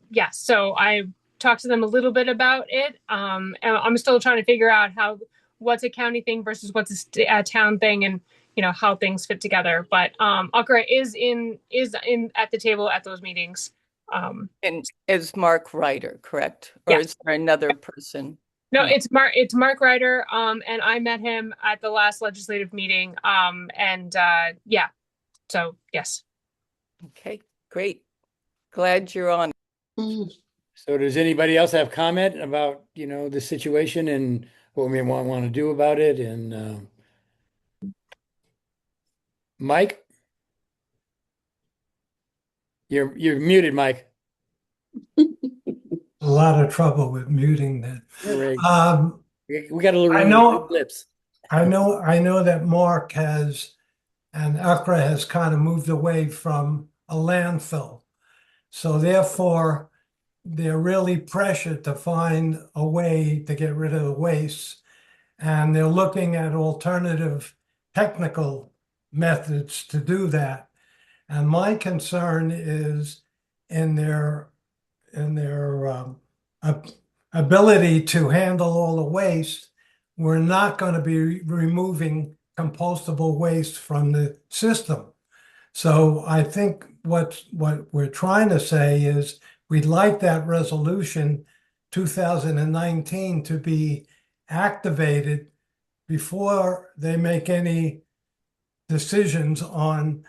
Yes, so I talked to them a little bit about it. And I'm still trying to figure out what's a county thing versus what's a town thing, and how things fit together. But UCRA is in at the table at those meetings. And is Mark Ryder, correct? Yeah. Or is there another person? No, it's Mark Ryder. And I met him at the last legislative meeting. So yes. Okay, great. Glad you're on. So does anybody else have comment about, the situation and what we want to do about it? And Mike? You're muted, Mike. A lot of trouble with muting that. Great. Um, We got a little I know- lips. I know that Mark and UCRA has kind of moved away from a landfill. So therefore, they're really pressured to find a way to get rid of the waste. And they're looking at alternative technical methods to do that. And my concern is in their ability to handle all the waste. We're not going to be removing compostable waste from the system. So I think what we're trying to say is we'd like that resolution 2019 to be activated before they make any decisions on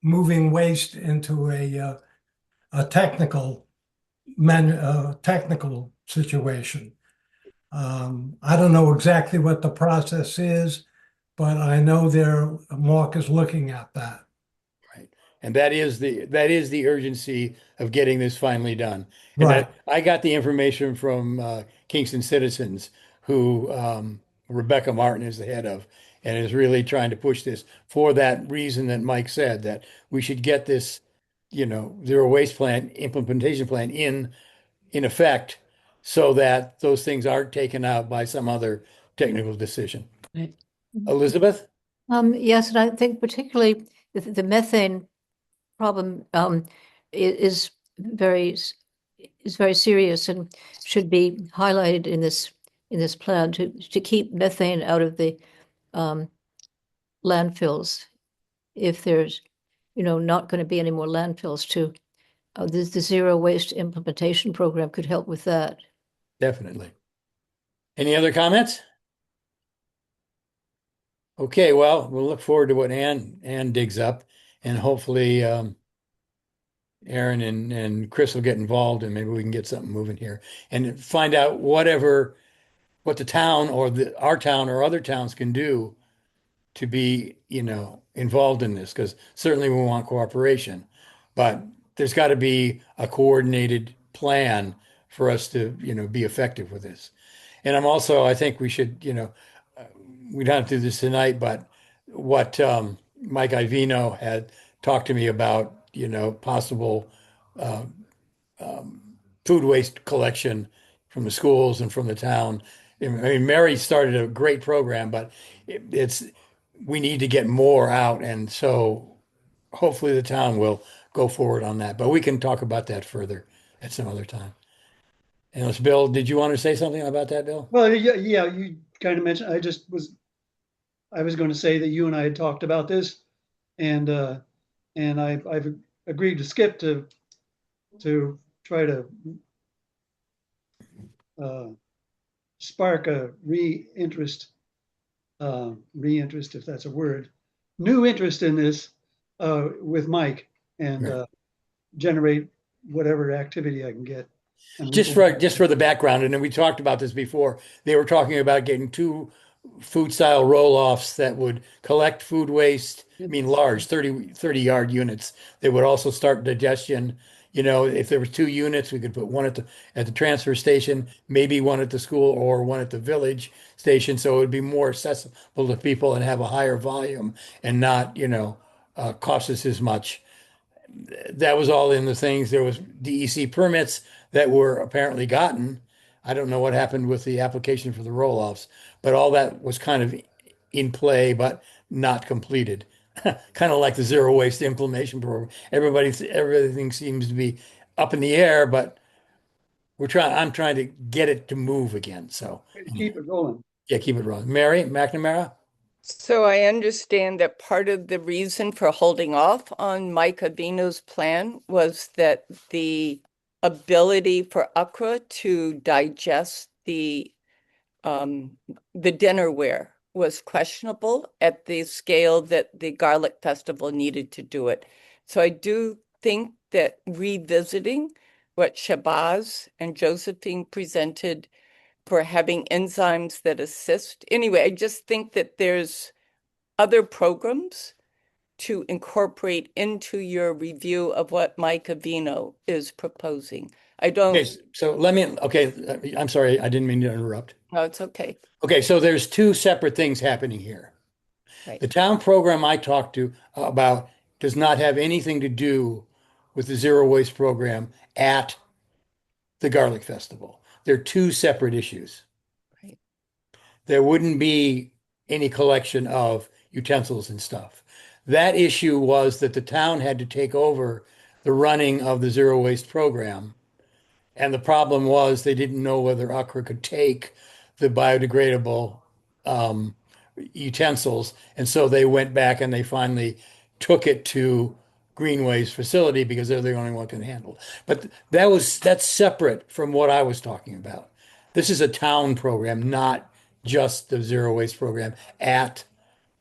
moving waste into a technical technical situation. I don't know exactly what the process is, but I know Mark is looking at that. Right. And that is the urgency of getting this finally done. And Right. I got the information from Kingston Citizens, who Rebecca Martin is the head of, and is really trying to push this for that reason that Mike said, that we should get this, zero waste plan, implementation plan in effect, so that those things aren't taken out by some other technical decision. Right. Elizabeth? Yes, and I think particularly the methane problem is very serious and should be highlighted in this plan to keep methane out of the landfills. If there's not going to be any more landfills, the zero waste implementation program could help with that. Definitely. Any other comments? Okay, well, we'll look forward to what Ann digs up, and hopefully Aaron and Chris will get involved, and maybe we can get something moving here and find out what the town or our town or other towns can do to be, involved in this, because certainly we want cooperation, but there's got to be a coordinated plan for us to, be effective with this. And I think we should, we don't have to do this tonight, but what Mike Ivino had talked to me about, possible food waste collection from the schools and from the town. I mean, Mary started a great program, but we need to get more out, and so hopefully the town will go forward on that. But we can talk about that further at some other time. And Bill, did you want to say something about that, Bill? Well, yeah, you kind of mentioned, I was going to say that you and I had talked about this, and I've agreed to Skip to try to spark a re-interest, if that's a word, new interest in this with Mike, and Right. generate whatever activity I can get. And Just for the background, and then we talked about this before. They were talking about getting 2 food style roll-offs that would collect food waste. I mean, large 30 yard units. They would also start digestion. If there were 2 units, we could put one at the transfer station, maybe one at the school, or one at the village station, so it would be more accessible to people and have a higher volume and not, cost us as much. That was all in the things. There was DEC permits that were apparently gotten. I don't know what happened with the application for the roll-offs, but all that was kind of in play, but not completed. Kind of like the zero waste implementation program. Everything seems to be up in the air, but I'm trying to get it to move again. So keep it rolling. yeah, keep it rolling. Mary McNamara? So I understand that part of the reason for holding off on Mike Avino's plan was that the ability for UCRA to digest the dinnerware was questionable at the scale that the Garlic Festival needed to do it. So I do think that revisiting what Shabazz and Josephine presented for having enzymes that assist. Anyway, I just think that there's other programs to incorporate into your review of what Mike Avino is proposing. I don't. Okay, so I'm sorry, I didn't mean to interrupt. No, it's okay. Okay, so there's 2 separate things happening here. Right. The town program I talked to about does not have anything to do with the zero waste program at the Garlic Festival. They're 2 separate issues. Right. There wouldn't be any collection of utensils and stuff. That issue was that the town had to take over the running of the zero waste program. And the problem was they didn't know whether UCRA could take the biodegradable utensils. And so they went back and they finally took it to Greenway's facility because they're the only one who can handle it. But that's separate from what I was talking about. This is a town program, not just the zero waste program at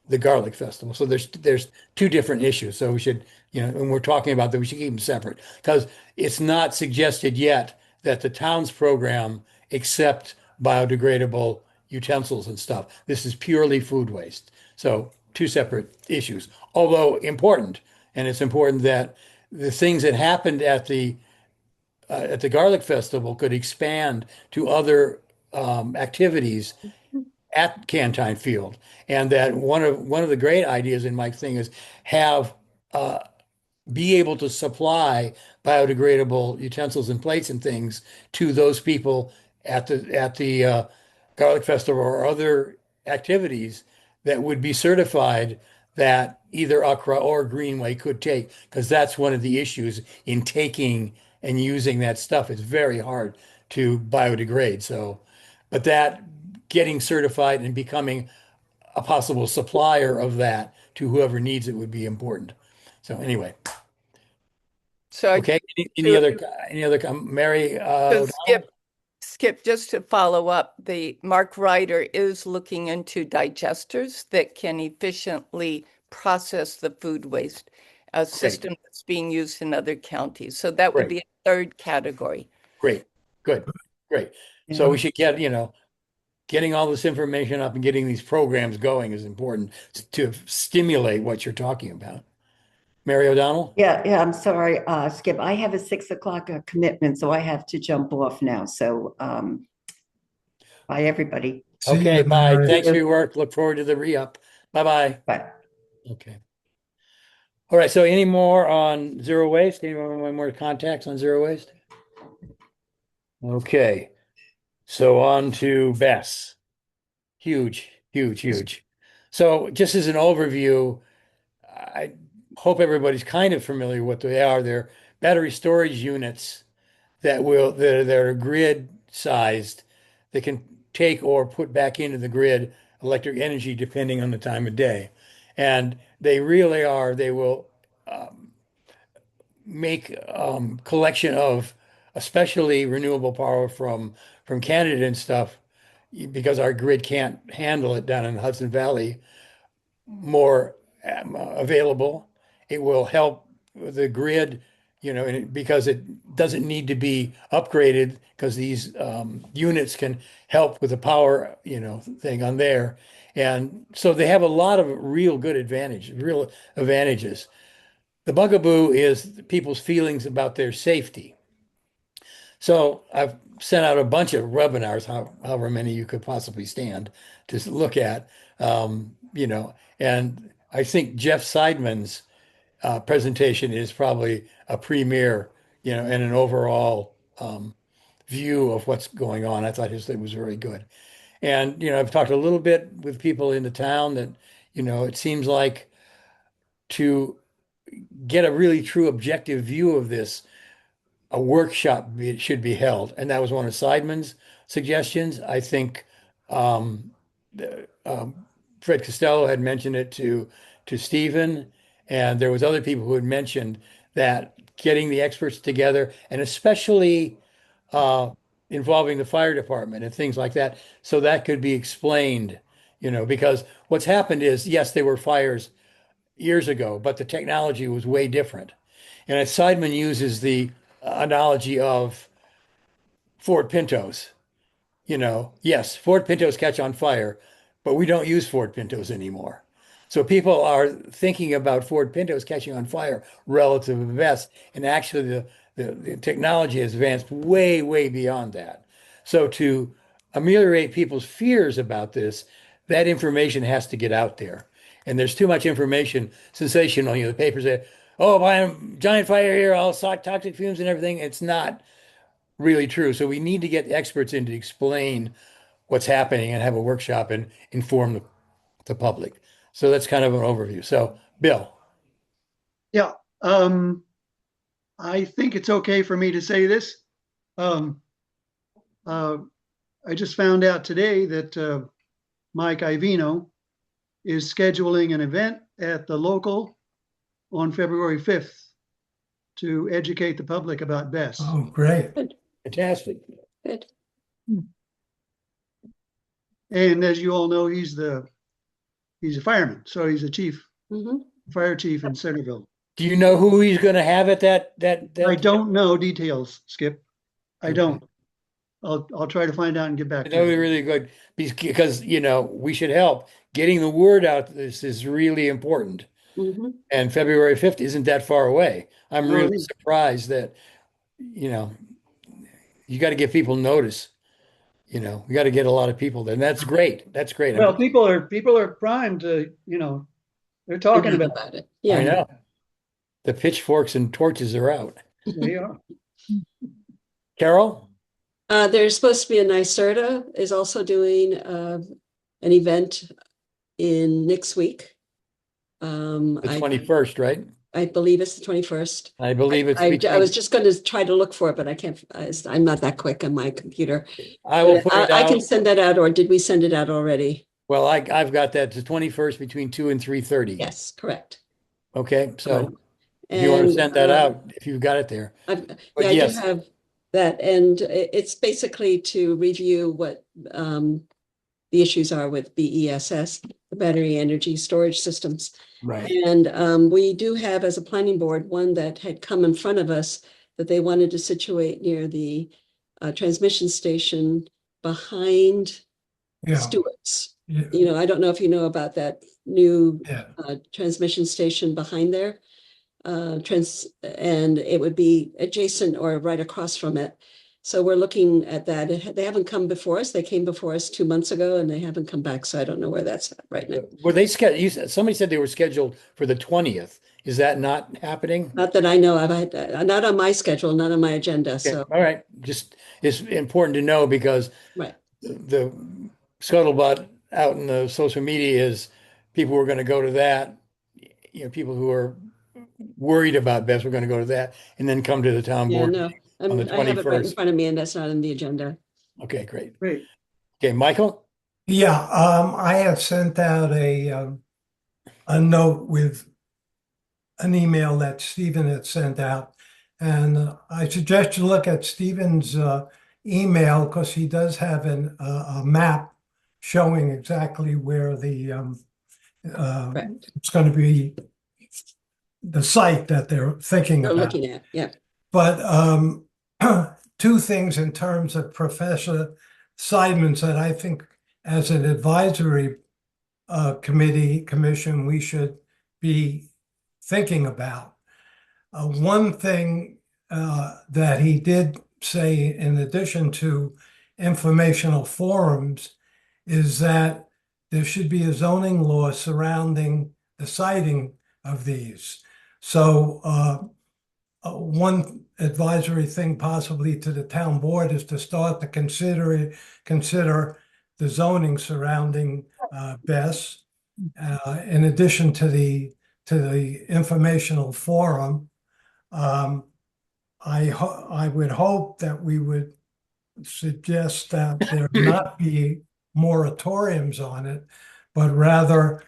the Garlic Festival. So there's two different issues. So we should, when we're talking about that, we should keep them separate because it's not suggested yet that the town's program accept biodegradable utensils and stuff. This is purely food waste. So two separate issues, although important. And it's important that the things that happened at the Garlic Festival could expand to other activities at Cantine Field, and that one of the great ideas in Mike's thing is have be able to supply biodegradable utensils and plates and things to those people at the Garlic Festival or other activities that would be certified that either UCRA or Greenway could take, because that's one of the issues in taking and using that stuff. It's very hard to biodegrade. So, but that getting certified and becoming a possible supplier of that to whoever needs it would be important. So anyway, So I okay. Any other, Mary? So Skip, just to follow up, the Mark Ryder is looking into digesters that can efficiently process the food waste, a system that's being used in other counties. So that would be a third category. Great, good, great. So we should get, getting all this information up and getting these programs going is important to stimulate what you're talking about. Mary O'Donnell? Yeah, I'm sorry, Skip. I have a 6 o'clock commitment, so I have to jump off now. So, bye, everybody. Okay, bye. Thanks for your work. Look forward to the re-up. Bye-bye. Bye. Okay. All right. So any more on zero waste? Anyone want more contacts on zero waste? Okay. So on to BESS. Huge, huge, huge. So just as an overview, I hope everybody's kind of familiar with what they are. They're battery storage units that are grid sized that can take or put back into the grid electric energy depending on the time of day. And they really are, they will make collection of especially renewable power from Canada and stuff, because our grid can't handle it down in the Hudson Valley, more available. It will help the grid, because it doesn't need to be upgraded, because these units can help with the power, thing on there. And so they have a lot of real advantages. The bugaboo is people's feelings about their safety. So I've sent out a bunch of webinars, however many you could possibly stand to look at, and I think Jeff Seidman's presentation is probably a premier, and an overall view of what's going on. I thought his thing was very good. And, I've talked a little bit with people in the town that, it seems like to get a really true objective view of this, a workshop should be held. And that was one of Seidman's suggestions. I think Fred Costello had mentioned it to Stephen, and there was other people who had mentioned that getting the experts together, and especially involving the fire department and things like that, so that could be explained, because what's happened is, yes, there were fires years ago, but the technology was way different. And Seidman uses the analogy of Ford Pintos. Yes, Ford Pintos catch on fire, but we don't use Ford Pintos anymore. So people are thinking about Ford Pintos catching on fire relative to BESS, and actually the technology has advanced way, way beyond that. So to ameliorate people's fears about this, that information has to get out there. And there's too much information, sensational. The papers say, oh, by a giant fire here, all toxic fumes and everything. It's not really true. So we need to get experts in to explain what's happening and have a workshop and inform the public. So that's kind of an overview. So, Bill. Yeah, I think it's okay for me to say this. I just found out today that Mike Ivino is scheduling an event at the local on February 5th to educate the public about BESS. Oh, great. Fantastic. Good. And as you all know, he's a fireman, so he's a fire chief in Centerville. Do you know who he's going to have at that? I don't know details, Skip. I Okay. don't. I'll try to find out and get back to That would be you. really good because, we should help. Getting the word out, this is really important. Mhm. And February 5th isn't that far away. I'm No, it really isn't. surprised that, you got to give people notice. We got to get a lot of people there. And that's great. That's great. Well, people are primed to, they're talking about it. About it. I Yeah. know. The pitchforks and torches are out. They are. Carol? There's supposed to be a NYSERDA is also doing an event in next week. The I 21st, right? believe it's the 21st. I believe it's I between, was just going to try to look for it, but I can't. I'm not that quick on my computer. I will But put it I can out. send that out, or did we send it out already? Well, I've got that the 21st between 2 and 3:30. Yes, correct. Okay, so if you want to And, send that out, if you've got it there. I've, But yeah, I yes. do have that, and it's basically to review what the issues are with BESS, the battery energy storage systems. Right. And we do have, as a planning board, one that had come in front of us that they wanted to situate near the transmission station behind Yeah. Stewart's. Yeah. I don't know if you know about that new Yeah. transmission station behind there. And it would be adjacent or right across from it. So we're looking at that. They haven't come before us. They came before us 2 months ago and they haven't come back. So I don't know where that's at right now. Were they scheduled? Somebody said they were scheduled for the 20th. Is that not happening? Not that I know of. Not on my schedule, not on my agenda. Okay, So, all right. Just it's important to know because right. the scuttlebutt out in the social media is people were going to go to that. People who are worried about BESS were going to go to that and then come to the town Yeah, board no, meeting on the I have it right in 21st. front of me and that's not on the agenda. Okay, great. Great. Okay, Michael? Yeah, I had sent out a note with an email that Stephen had sent out. And I suggest you look at Stephen's email because he does have a map showing exactly where Correct. it's going to be the site that they're thinking We're about. looking at, yeah. But two things in terms of Professor Seidman that I think as an advisory commission, we should be thinking about. One thing that he did say, in addition to informational forums, is that there should be a zoning law surrounding the siting of these. So one advisory thing possibly to the town board is to start to consider the zoning surrounding BESS. In addition to the informational forum, I would hope that we would suggest that there not be moratoriums on it, but rather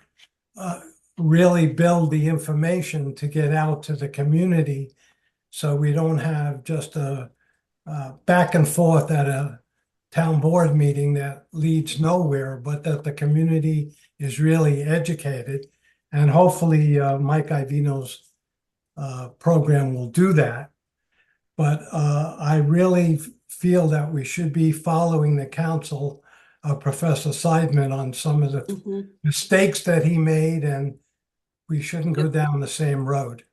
really build the information to get out to the community so we don't have just a back and forth at a town board meeting that leads nowhere, but that the community is really educated. And hopefully Mike Ivino's program will do that. But I really feel that we should be following the counsel of Professor Seidman on some of the mistakes that he made, and we shouldn't go down the same road.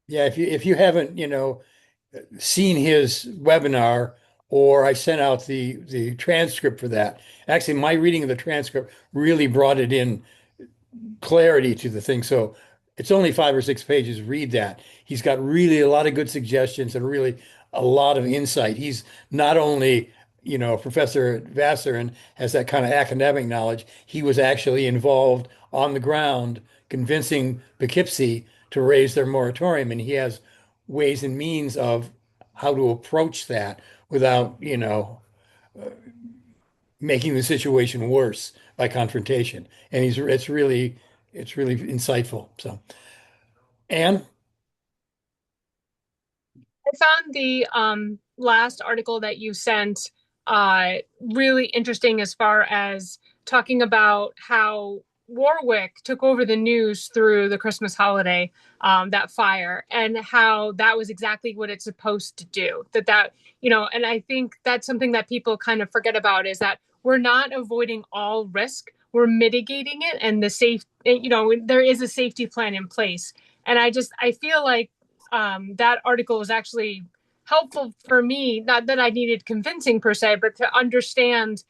Yeah, if you haven't, seen his webinar, or I sent out the transcript for that. Actually, my reading of the transcript really brought it in clarity to the thing. So it's only 5 or 6 pages. Read that. He's got really a lot of good suggestions and really a lot of insight. He's not only, a professor at Vassar and has that kind of academic knowledge. He was actually involved on the ground convincing Poughkeepsie to raise their moratorium, and he has ways and means of how to approach that without, making the situation worse by confrontation. And it's really insightful. So Anne? I found the last article that you sent really interesting as far as talking about how Warwick took over the news through the Christmas holiday, that fire, and how that was exactly what it's supposed to do. And I think that's something that people kind of forget about, is that we're not avoiding all risk, we're mitigating it, and there is a safety plan in place. And I feel like that article was actually helpful for me, not that I needed convincing per se, but to understand,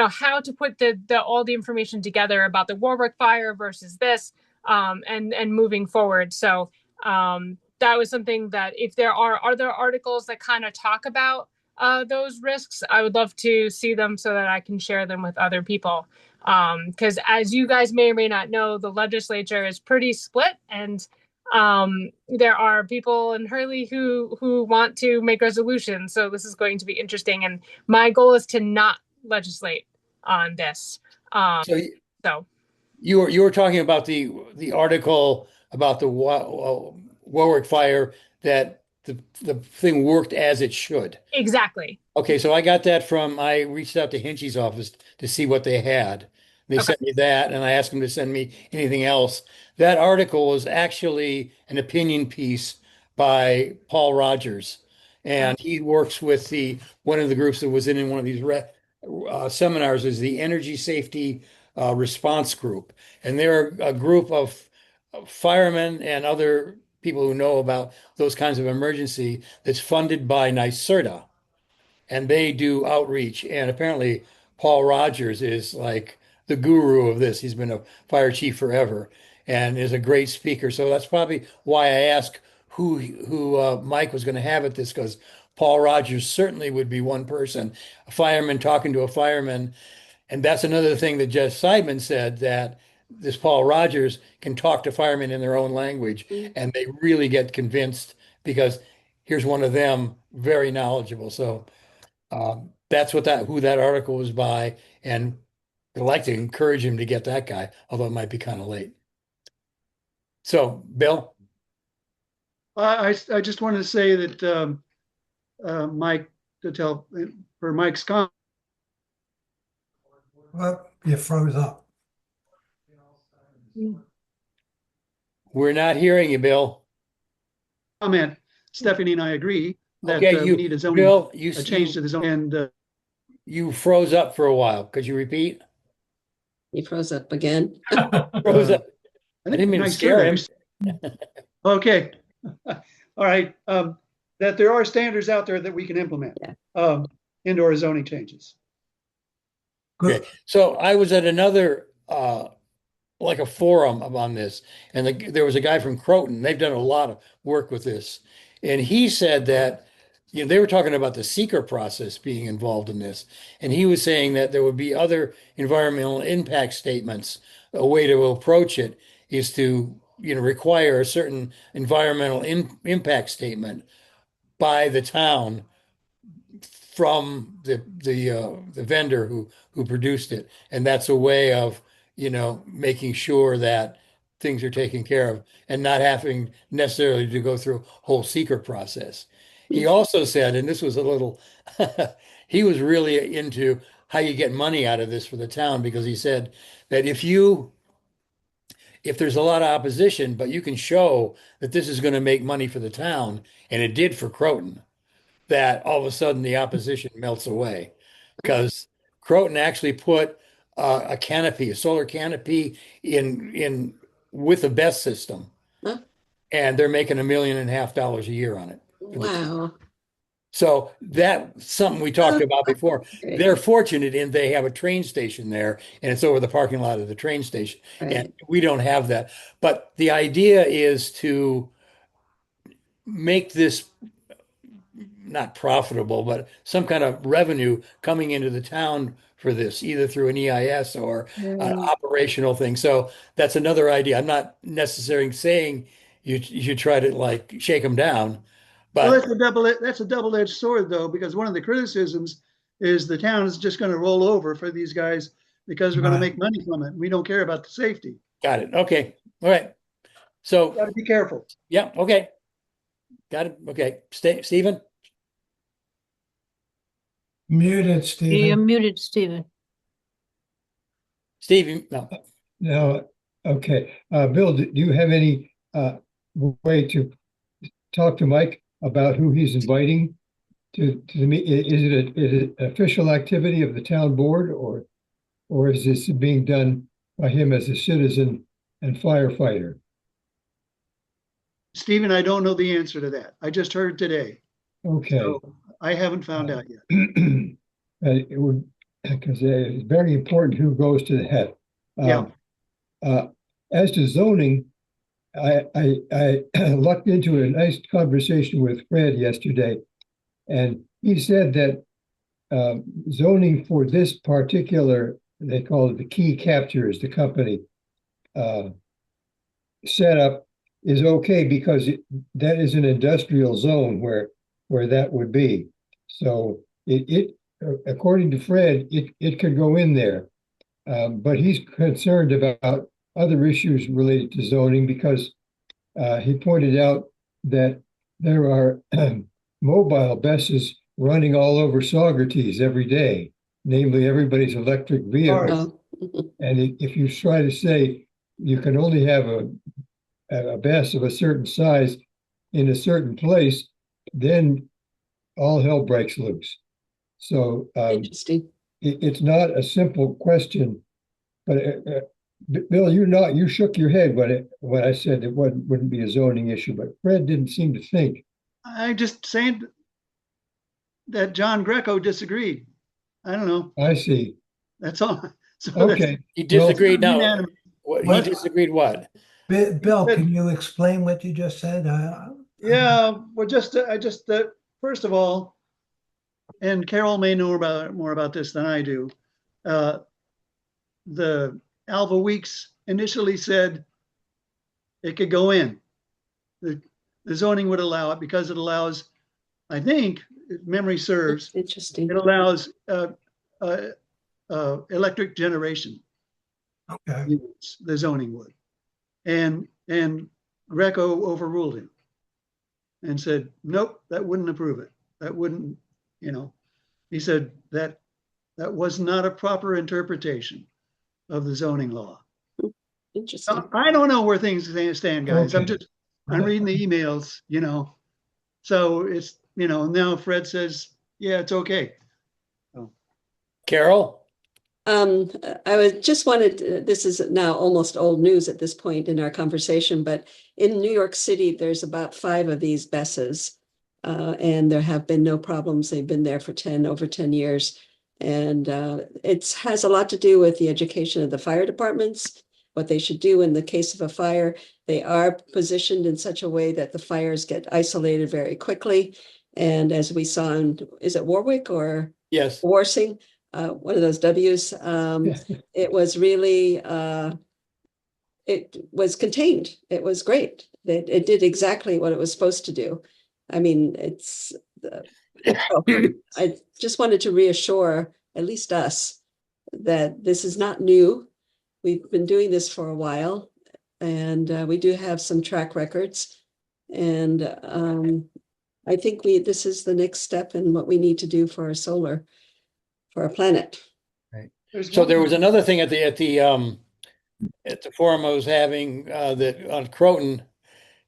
how to put all the information together about the Warwick fire versus this, and moving forward. So that was something that, if there are other articles that kind of talk about those risks, I would love to see them so that I can share them with other people. Because as you guys may or may not know, the legislature is pretty split, and there are people in Hurley who want to make resolutions. So this is going to be interesting. And my goal is to not legislate on this. So you were talking about the article about the Warwick fire, that the thing worked as it should. exactly. Okay, so I reached out to Hinchy's office to see what they had. They Okay. sent me that, and I asked them to send me anything else. That article was actually an opinion piece by Paul Rogers, and he works with one of the groups that was in one of these seminars, is the Energy Safety Response Group, and they're a group of firemen and other people who know about those kinds of emergency that's funded by NYSERDA, and they do outreach. And apparently Paul Rogers is like the guru of this. He's been a fire chief forever and is a great speaker. So that's probably why I asked who Mike was going to have at this, because Paul Rogers certainly would be one person, a fireman talking to a fireman. And that's another thing that Jeff Seidman said, that this Paul Rogers can talk to firemen in their own language, and they really get convinced, because here's one of them, very knowledgeable. So that's who that article was by, and I'd like to encourage him to get that guy, although it might be kind of late. So, Bill? I just wanted to say that Mike, for Mike's comment. Well, you froze up. We're not hearing you, Bill. Stephanie and I agree that Okay, we need a zoning, Bill, a change to the zone. And you froze up for a while. Could you repeat? He froze up again. Froze up. I didn't mean to scare him. Okay. All right. That there are standards out there that we can implement. Yeah. Indoor zoning changes. Good. Okay. So I was at another like a forum on this, and there was a guy from Croton. They've done a lot of work with this, and he said that they were talking about the seeker process being involved in this, and he was saying that there would be other environmental impact statements. A way to approach it is to require a certain environmental impact statement by the town from the vendor who produced it, and that's a way of making sure that things are taken care of and not having necessarily to go through a whole seeker process. He also said, and this was a little, he was really into how you get money out of this for the town, because he said that if there's a lot of opposition, but you can show that this is going to make money for the town, and it did for Croton, that all of a sudden the opposition melts away, because Croton actually put a solar canopy in with the BESS system, Huh? and they're making $1.5 million a year on it. Wow. So that's something we talked about before. Great. They're fortunate in they have a train station there, and it's over the parking lot of the train station. Right. And we don't have that. But the idea is to make this not profitable, but some kind of revenue coming into the town for this, either through an EIS or an operational thing. So that's another idea. I'm not necessarily saying you should try to shake them down, but Well, that's a double-edged sword, though, because one of the criticisms is the town is just going to roll over for these guys because we're going to Right. make money from it. We don't care about the safety. got it. Okay. All right. So, Got to be careful. yeah, okay. Got it. Okay. Stephen? Muted, You're Stephen. muted, Stephen. Stephen, no. Now, okay, Bill, do you have any way to talk to Mike about who he's inviting to the meet? Is it an official activity of the town board, or is this being done by him as a citizen and firefighter? Stephen, I don't know the answer to that. I just heard today. Okay. So I haven't found out yet. It would, because it's very important who goes to that. Yeah. As to zoning, I lucked into a nice conversation with Fred yesterday, and he said that zoning for this particular, they call it the Key Captures, the company setup is okay because that is an industrial zone where that would be. So it according to Fred, it could go in there. But he's concerned about other issues related to zoning because he pointed out that there are mobile buses running all over Saugerties every day, namely everybody's electric vehicle. Oh, And if you try to say you can only have a bus of a certain size in a certain place, then all hell breaks loose. So interesting. it's not a simple question, but Bill, you shook your head when I said it wouldn't be a zoning issue, but Fred didn't seem to think. I just saying that John Greco disagreed. I don't know. I see. That's all. So Okay. He disagreed now. unanimous. He disagreed what? Bill, can you explain what you just said? Yeah, well, first of all, and Carol may know more about this than I do. The Alva Weeks initially said it could go in. The zoning would allow it because it allows, I think, if memory serves, Interesting. it allows electric generation. Okay. Units, the zoning would. And Greco overruled him and said, nope, that wouldn't approve it. That wouldn't, he said that was not a proper interpretation of the zoning law. Interesting. I don't know where things stand, guys. Okay. I'm reading the emails, So it's, now Fred says, yeah, it's okay. Carol? This is now almost old news at this point in our conversation, but in New York City, there's about 5 of these buses, and there have been no problems. They've been there for over 10 years. And it has a lot to do with the education of the fire departments, what they should do in the case of a fire. They are positioned in such a way that the fires get isolated very quickly. And as we saw is it Warwick or Yes. Warsing? One of those W's. It was really, it was contained. It was great. It did exactly what it was supposed to do. I mean, I just wanted to reassure at least us that this is not new. We've been doing this for a while, and we do have some track records. And I think this is the next step in what we need to do for our solar, for our planet. Right. So there was another thing at the forum I was having that on Croton,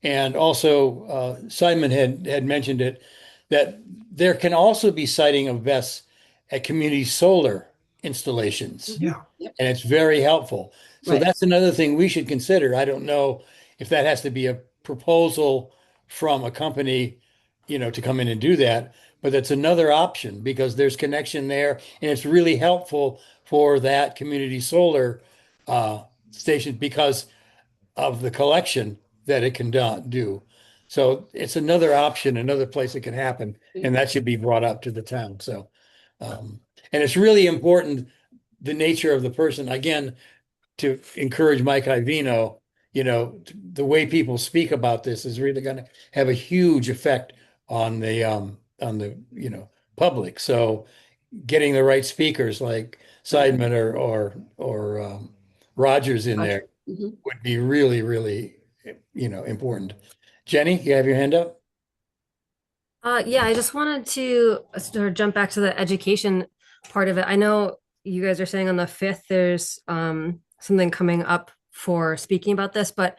and also Simon had mentioned it, that there can also be siting of BESS at community solar installations. Yeah. And it's very helpful. So Right. that's another thing we should consider. I don't know if that has to be a proposal from a company, to come in and do that, but that's another option because there's connection there and it's really helpful for that community solar station because of the collection that it can do. So it's another option, another place it can happen, and that should be brought up to the town. So, and it's really important, the nature of the person, again, to encourage Mike Ivino, the way people speak about this is really going to have a huge effect on the public. So getting the right speakers like Seidman or Rogers in there Mhm. would be really, really important. Jenny, you have your hand up? Yeah, I just wanted to sort of jump back to the education part of it. I know you guys are saying on the 5th there's something coming up for speaking about this, but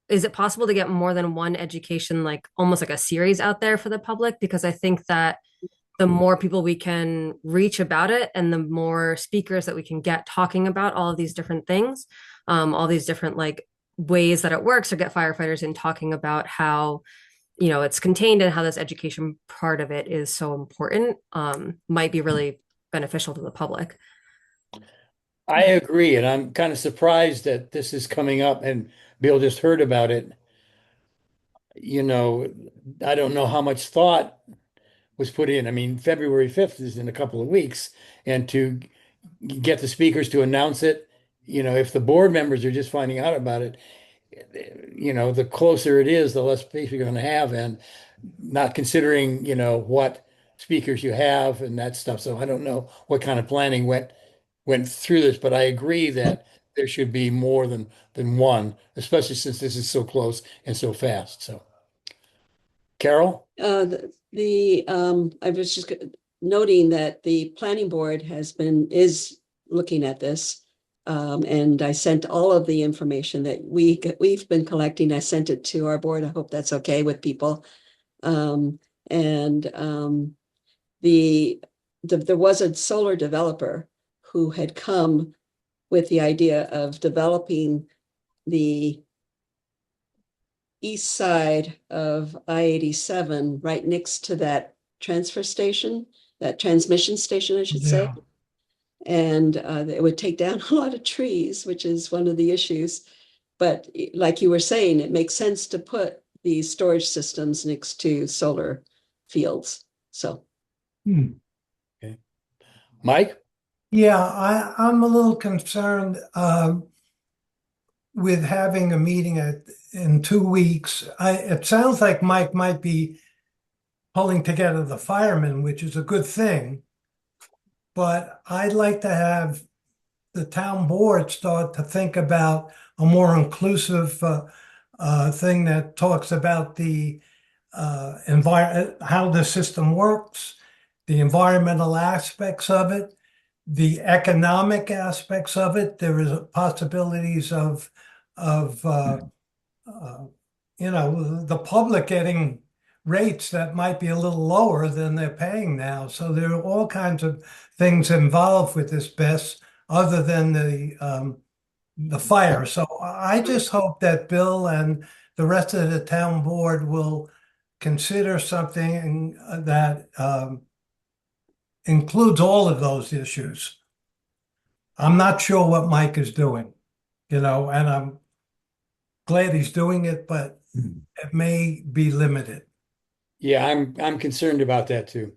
is it possible to get more than one education, like almost like a series out there for the public? Because I think that the more people we can reach about it and the more speakers that we can get talking about all of these different things, all these different like ways that it works, or get firefighters in talking about how it's contained and how this education part of it is so important, might be really beneficial to the public. I agree, and I'm kind of surprised that this is coming up and Bill just heard about it. I don't know how much thought was put in. I mean, February 5th is in a couple of weeks, and to get the speakers to announce it, if the board members are just finding out about it, the closer it is, the less space you're going to have, and not considering, what speakers you have and that stuff. So I don't know what kind of planning went through this, but I agree that there should be more than one, especially since this is so close and so fast. So, Carol? I was just noting that the planning board is looking at this. And I sent all of the information that we've been collecting. I sent it to our board. I hope that's okay with people. There was a solar developer who had come with the idea of developing the east side of I-87 right next to that transmission station, I should say. Yeah. And it would take down a lot of trees, which is one of the issues. But like you were saying, it makes sense to put these storage systems next to solar fields. So. Okay. Mike? Yeah, I'm a little concerned with having a meeting in 2 weeks. It sounds like Mike might be pulling together the firemen, which is a good thing. But I'd like to have the town board start to think about a more inclusive thing that talks about the environment, how the system works, the environmental aspects of it, the economic aspects of it. There is possibilities of the public getting rates that might be a little lower than they're paying now. So there are all kinds of things involved with this BESS other than the fire. So I just hope that Bill and the rest of the town board will consider something that includes all of those issues. I'm not sure what Mike is doing, and I'm glad he's doing it, but it may be limited. Yeah, I'm concerned about that too.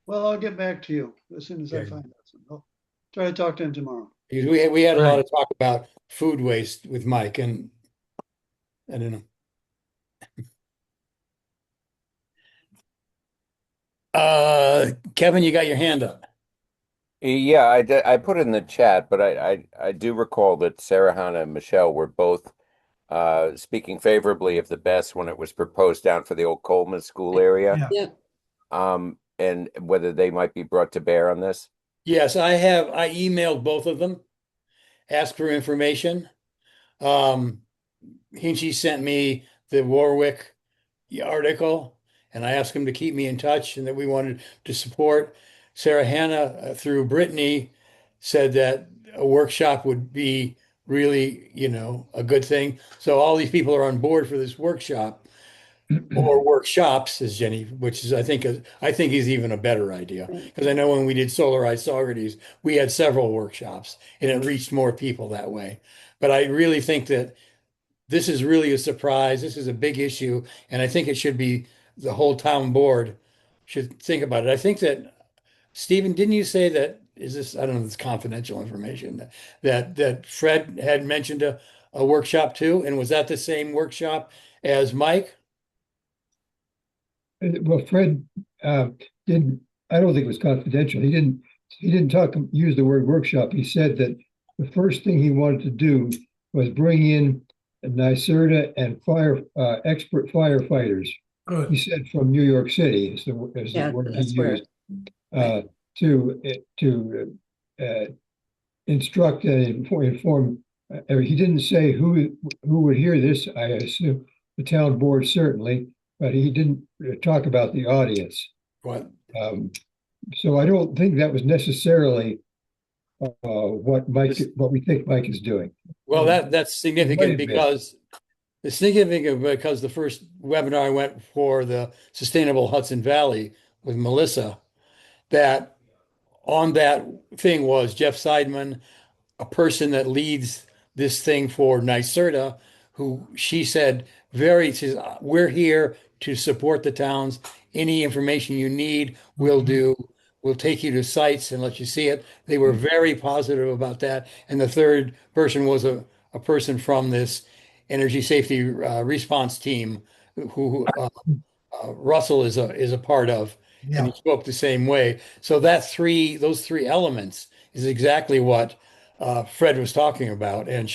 Well, I'll get back to you as soon as I find out something. I'll try to talk to him tomorrow. Because we had a lot of talk about food waste with Mike, and I don't know. Kevin, you got your hand up. Yeah, I put it in the chat, but I do recall that Sarah, Hannah, and Michelle were both speaking favorably of the BESS when it was proposed down for the old Coleman School area. Yeah. And whether they might be brought to bear on this. Yes, I emailed both of them, asked for information. Hinchy sent me the Warwick article, and I asked him to keep me in touch and that we wanted to support. Sarah Hannah, through Brittany, said that a workshop would be really, a good thing. So all these people are on board for this workshop or workshops, as Jenny, which is I think is even a better idea, because I know when we did Solarize Saugerties, we had several workshops and it reached more people that way. But I really think that this is really a surprise. This is a big issue, and I think it should be the whole town board should think about it. I think that Stephen, didn't you say that is this? I don't know if it's confidential information that Fred had mentioned a workshop too, and was that the same workshop as Mike? Well, Fred didn't. I don't think it was confidential. He didn't use the word workshop. He said that the first thing he wanted to do was bring in NYSERDA and expert firefighters. He Good. said from New York City is the word he that's where. used, to instruct and inform. He didn't say who would hear this. I assume the town board certainly, but he didn't talk about the audience. What? So I don't think that was necessarily what we think Mike is doing. Well, that's significant Might have been. because it's significant because the first webinar I went for the Sustainable Hudson Valley with Melissa, that on that thing was Jeff Seidman, a person that leads this thing for NYSERDA, who she said says, we're here to support the towns. Any information you need, we'll do. We'll take you to sites and let you see it. They were very positive about that. And the third person was a person from this energy safety response team who Russell is a part of, and Yeah. he spoke the same way. So those three elements is exactly what Fred was talking about, and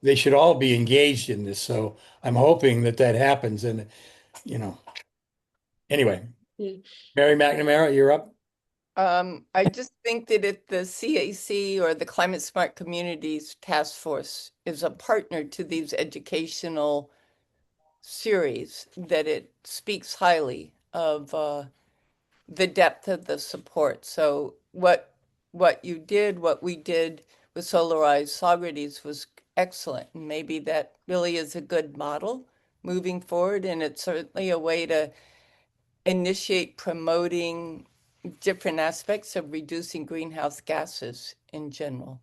they should all be engaged in this. So I'm hoping that happens. And anyway, Yeah. Mary McNamara, you're up. I just think that if the CAC or the Climate Smart Communities Task Force is a partner to these educational series, that it speaks highly of the depth of the support. So what we did with Solarize Socrates was excellent. And maybe that really is a good model moving forward. And it's certainly a way to initiate promoting different aspects of reducing greenhouse gases in general.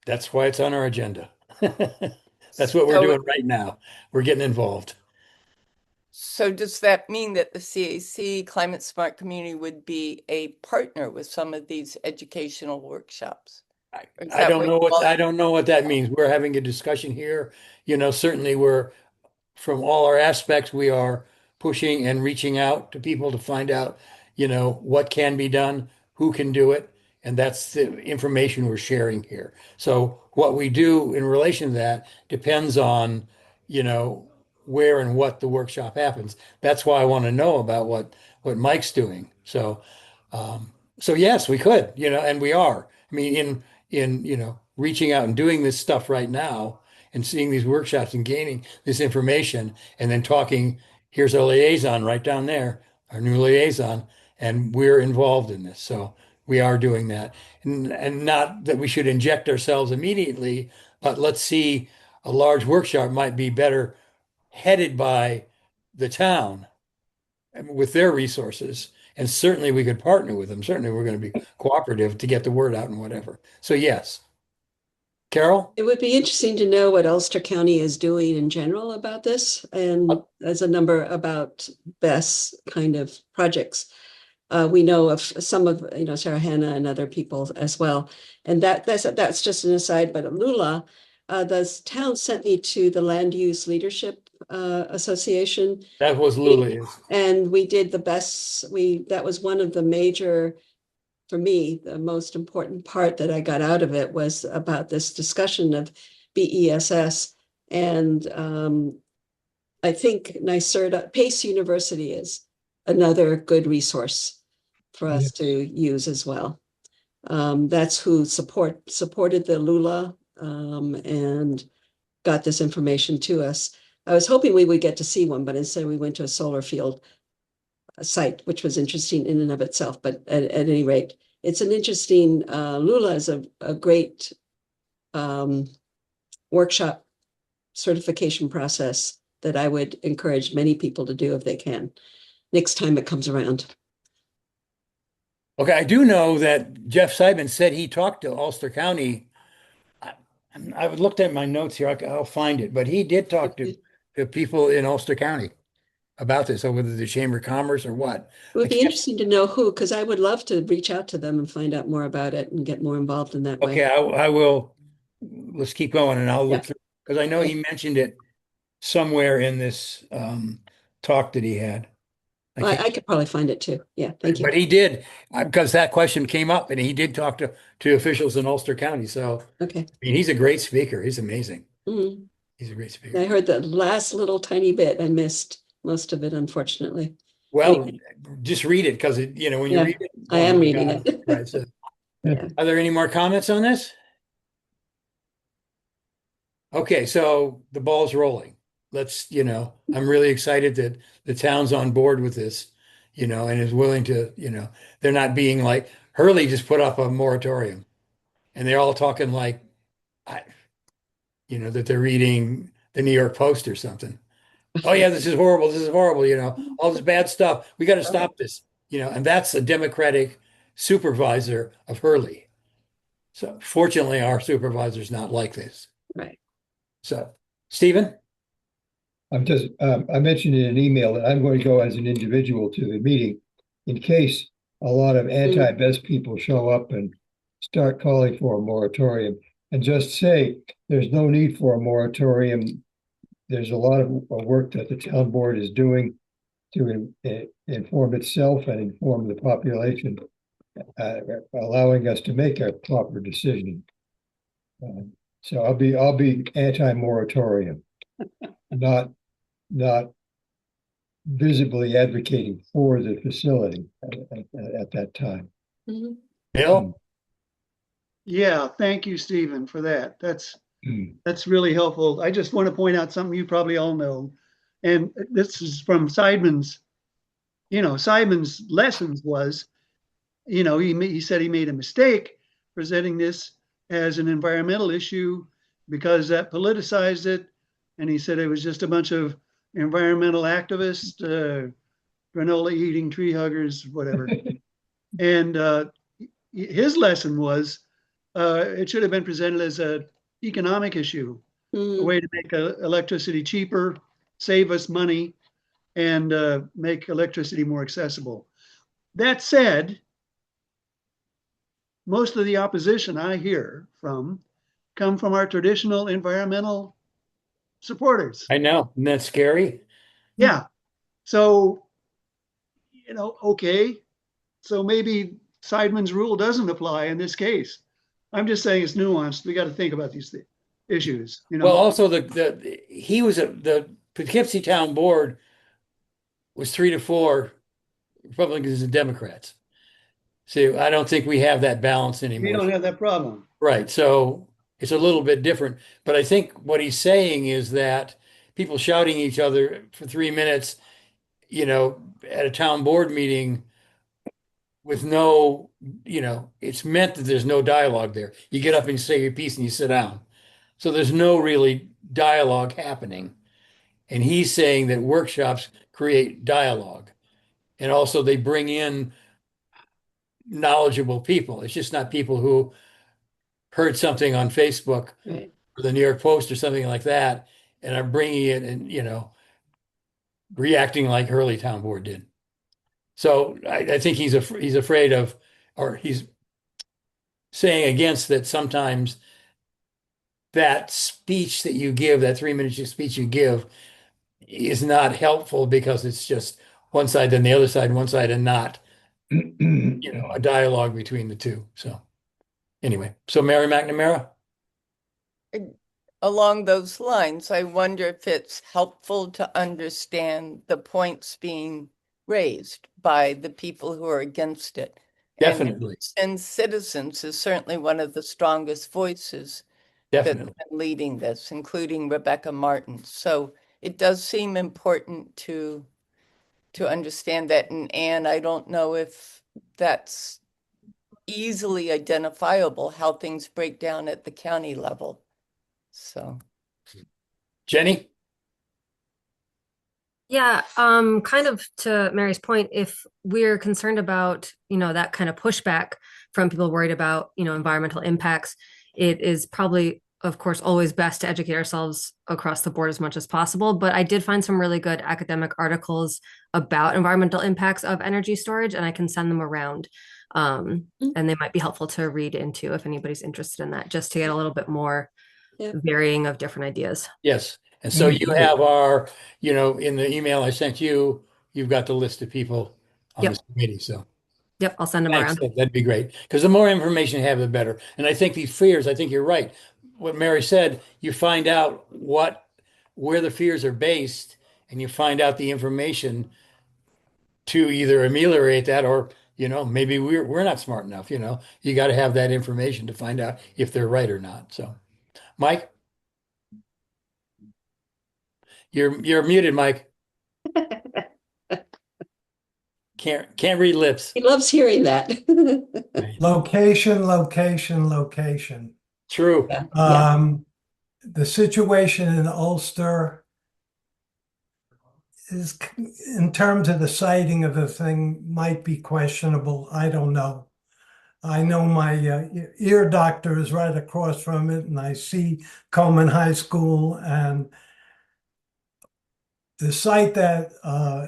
That's why it's on our agenda. That's what we're So- doing right now. We're getting involved. So does that mean that the CAC Climate Smart Community would be a partner with some of these educational workshops? Or is I that don't know you all- I don't know what that means. We're having a discussion here. Certainly we're from all our aspects, we are pushing and reaching out to people to find out, what can be done, who can do it, and that's the information we're sharing here. So what we do in relation to that depends on, where and what the workshop happens. That's why I want to know about what Mike's doing. So yes, we could, and we are. I mean, in reaching out and doing this stuff right now and seeing these workshops and gaining this information and then talking, here's our liaison right down there, our new liaison, and we're involved in this. So we are doing that. And not that we should inject ourselves immediately, but let's see, a large workshop might be better headed by the town with their resources. And certainly we could partner with them. Certainly we're going to be cooperative to get the word out and whatever. So yes. Carol? It would be interesting to know what Ulster County is doing in general about this, and as a number about BESS kind of projects. We know of some of, Sarah Hanna and other people as well. And that's just an aside, but Lula, the town sent me to the Land Use Leadership Association. That was Lula. And we did the BESS. That was one of the major, for me, the most important part that I got out of it was about this discussion of BESS. And I think NYSERDA, Pace University is another good resource for us to use as well. That's who supported the Lula and got this information to us. I was hoping we would get to see one, but instead we went to a solar field site, which was interesting in and of itself. But at any rate, it's an interesting, Lula is a great workshop certification process that I would encourage many people to do if they can, next time it comes around. Okay, I do know that Jeff Seidman said he talked to Ulster County. I've looked at my notes here. I'll find it, but he did talk to people in Ulster County about this, or whether the Chamber of Commerce or what. It would be interesting to know who, because I would love to reach out to them and find out more about it and get more involved in that way. Okay, I will. Let's keep going, and I'll look through, because I know he mentioned it somewhere in this talk that he had. I could probably find it too. Yeah, thank you. But he did, because that question came up, and he did talk to officials in Ulster County. So, Okay. I mean, he's a great speaker. He's amazing. Mhm. He's a great I speaker. heard the last little tiny bit. I missed most of it, unfortunately. Well, just read it because when you Yeah, read it, I oh am my reading God. it. Right. So, Yeah. are there any more comments on this? Okay, so the ball's rolling. I'm really excited that the town's on board with this, and is willing to, they're not being like Hurley just put up a moratorium, and they're all talking like, I, that they're reading the New York Post or something. Oh yeah, this is horrible. This is horrible. All this bad stuff. We got to stop this. And that's a Democratic supervisor of Hurley. So fortunately, our supervisor's not like this. Right. So, Stephen? I mentioned in an email that I'm going to go as an individual to the meeting in case a lot of anti-BES people show up and start calling for a moratorium, and just say there's no need for a moratorium. There's a lot of work that the town board is doing to inform itself and inform the population, allowing us to make a proper decision. So I'll be anti-moratorium, not visibly advocating for the facility at that time. Mhm. Bill? Yeah, thank you, Stephen, for that. That's really helpful. I just want to point out something you probably all know. And this is from Seidman's, Seidman's lessons was, he said he made a mistake presenting this as an environmental issue because that politicized it. And he said it was just a bunch of environmental activists, granola eating tree huggers, whatever. And his lesson was it should have been presented as an economic issue, a way to make electricity cheaper, save us money, and make electricity more accessible. That said, most of the opposition I hear from come from our traditional environmental supporters. I know. Isn't that scary? Yeah. So, okay. So maybe Seidman's rule doesn't apply in this case. I'm just saying it's nuanced. We got to think about these issues. Well, also the Poughkeepsie Town Board was 3-4 Republicans and Democrats. See, I don't think we have that balance anymore. We don't have that problem. Right. So it's a little bit different. But I think what he's saying is that people shouting at each other for 3 minutes, at a town board meeting with no, it's meant that there's no dialogue there. You get up and you say your piece and you sit down. So there's no really dialogue happening. And he's saying that workshops create dialogue. And also they bring in knowledgeable people. It's just not people who heard something on Facebook Right. or the New York Post or something like that and are bringing it and, reacting like Hurley Town Board did. So I think he's afraid of, or he's saying against that sometimes that speech that you give, that 3 minute speech you give, is not helpful because it's just one side then the other side, one side, and not a dialogue between the two. So anyway, so Mary McNamara. Along those lines, I wonder if it's helpful to understand the points being raised by the people who are against it. Definitely. And Citizens is certainly one of the strongest voices Definitely. that's been leading this, including Rebecca Martin. So it does seem important to understand that. And Anne, I don't know if that's easily identifiable, how things break down at the county level. So Jenny? Yeah, kind of to Mary's point, if we're concerned about, that kind of pushback from people worried about, environmental impacts, it is probably, of course, always best to educate ourselves across the board as much as possible. But I did find some really good academic articles about environmental impacts of energy storage, and I can send them around. And they might be helpful to read into if anybody's interested in that, just to get a little bit more varying of different ideas. Yes. And so you have our, in the email I sent you, you've got the list of people on this committee. So yep, I'll send them thanks. around. That'd be great. Because the more information you have, the better. And I think these fears, I think you're right. What Mary said, you find out what where the fears are based and you find out the information to either ameliorate that or, maybe we're not smart enough, you got to have that information to find out if they're right or not. So, Mike, you're muted, Mike. Can't read lips. He loves hearing that. Location, location, location. True. Yeah. The situation in Ulster is, in terms of the siting of the thing, might be questionable. I don't know. I know my ear doctor is right across from it, and I see Coleman High School, and the site that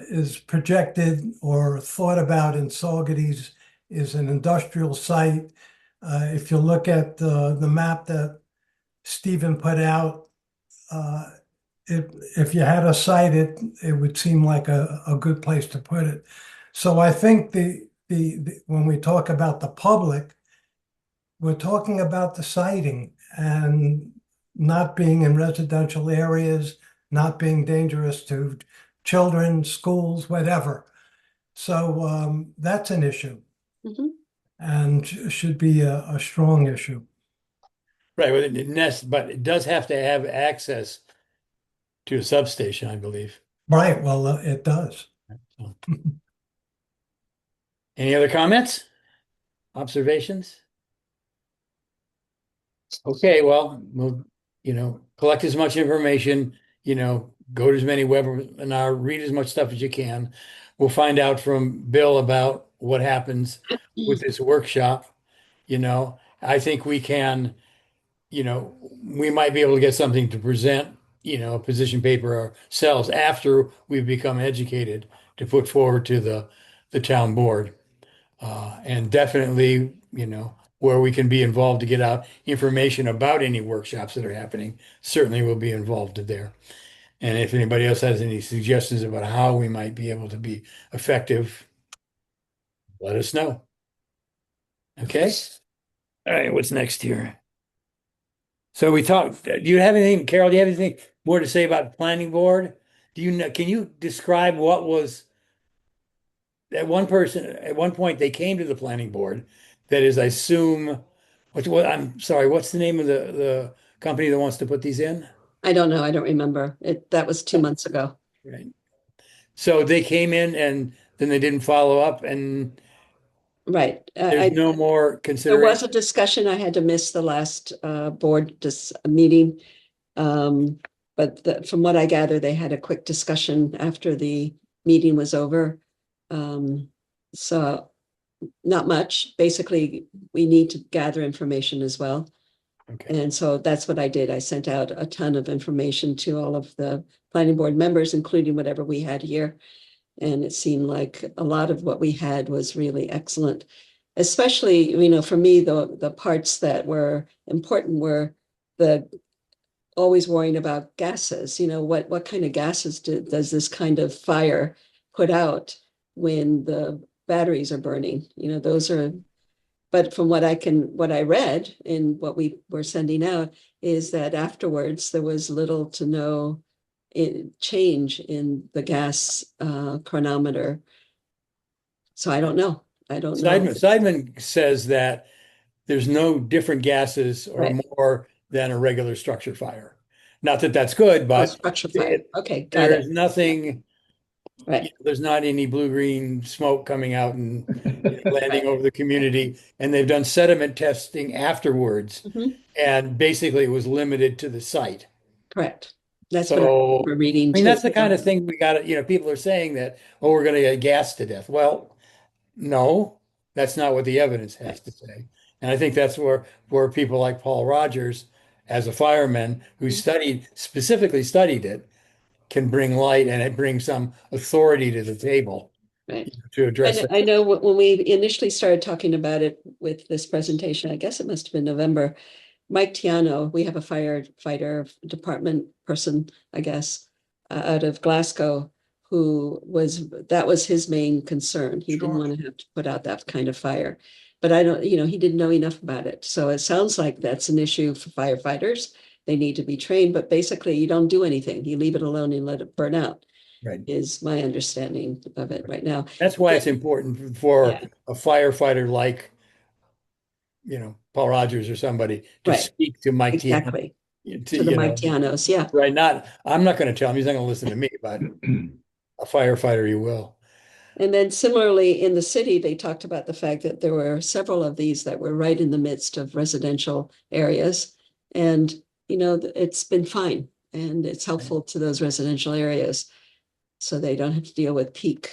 is projected or thought about in Saugerties is an industrial site. If you look at the map that Stephen put out, if you had a site, it would seem like a good place to put it. So I think when we talk about the public, we're talking about the siting and not being in residential areas, not being dangerous to children, schools, whatever. So that's an issue. Mhm. And should be a strong issue. Right, but it does have to have access to a substation, I believe. Right, well, it does. So. Any other comments? Observations? Okay, well, we'll, collect as much information, go to as many webinars, read as much stuff as you can. We'll find out from Bill about what happens with this workshop. I think we can, we might be able to get something to present, a position paper ourselves after we've become educated to put forward to the town board. And definitely, where we can be involved to get out information about any workshops that are happening, certainly we'll be involved there. And if anybody else has any suggestions about how we might be able to be effective, let us know. Okay. All right. What's next here? So we talked. Do you have anything, Carol? Do you have anything more to say about the planning board? Can you describe what was at one point they came to the planning board? That is, I assume. I'm sorry. What's the name of the company that wants to put these in? I don't know. I don't remember it. That was 2 months ago. Right. So they came in and then they didn't follow up, and Right. there's no more There consideration. was a discussion. I had to miss the last board meeting. But from what I gather, they had a quick discussion after the meeting was over. So not much. Basically, we need to gather information as well. Okay. And so that's what I did. I sent out a ton of information to all of the planning board members, including whatever we had here. And it seemed like a lot of what we had was really excellent. Especially, for me, the parts that were important were the always worrying about gases. What kind of gases does this kind of fire put out when the batteries are burning? Those are. But from what I read in what we were sending out is that afterwards there was little to no change in the gas chronometer. So I don't know. Seidman says that there's no different gases or Right. more than a regular structure fire. Not that that's good, but Structure fire. Okay, got there's it. nothing. Right. There's not any blue-green smoke coming out and landing over the community. And they've done sediment testing afterwards. Mhm. And basically it was limited to the site. Correct. That's So, what we're reading. that's too. the kind of thing we got to, people are saying that, we're going to get gassed to death. Well, no, that's not what the evidence has to say. And I think that's where people like Paul Rogers, as a fireman who specifically studied it, can bring light and it brings some authority to the table Right. to address it. I know when we initially started talking about it with this presentation, I guess it must have been November, Mike Tiano, we have a firefighter department person, I guess, out of Glasgow, that was his main concern. He didn't want to have to put out that kind of fire. But I don't, he didn't know enough about it. So it sounds like that's an issue for firefighters. they need to be trained, but basically you don't do anything. You leave it alone and let it burn out, Right. is my understanding of it right now. That's why it's important for Yeah. a firefighter like, Paul Rogers or somebody to Right. speak to Mike Tiano. Exactly. To, To the Mike Tianos, yeah. Right. I'm not going to tell him, he's not going to listen to me, but a firefighter he will. And then similarly in the city, they talked about the fact that there were several of these that were right in the midst of residential areas. And, it's been fine and it's helpful to those residential areas. So they don't have to deal with peak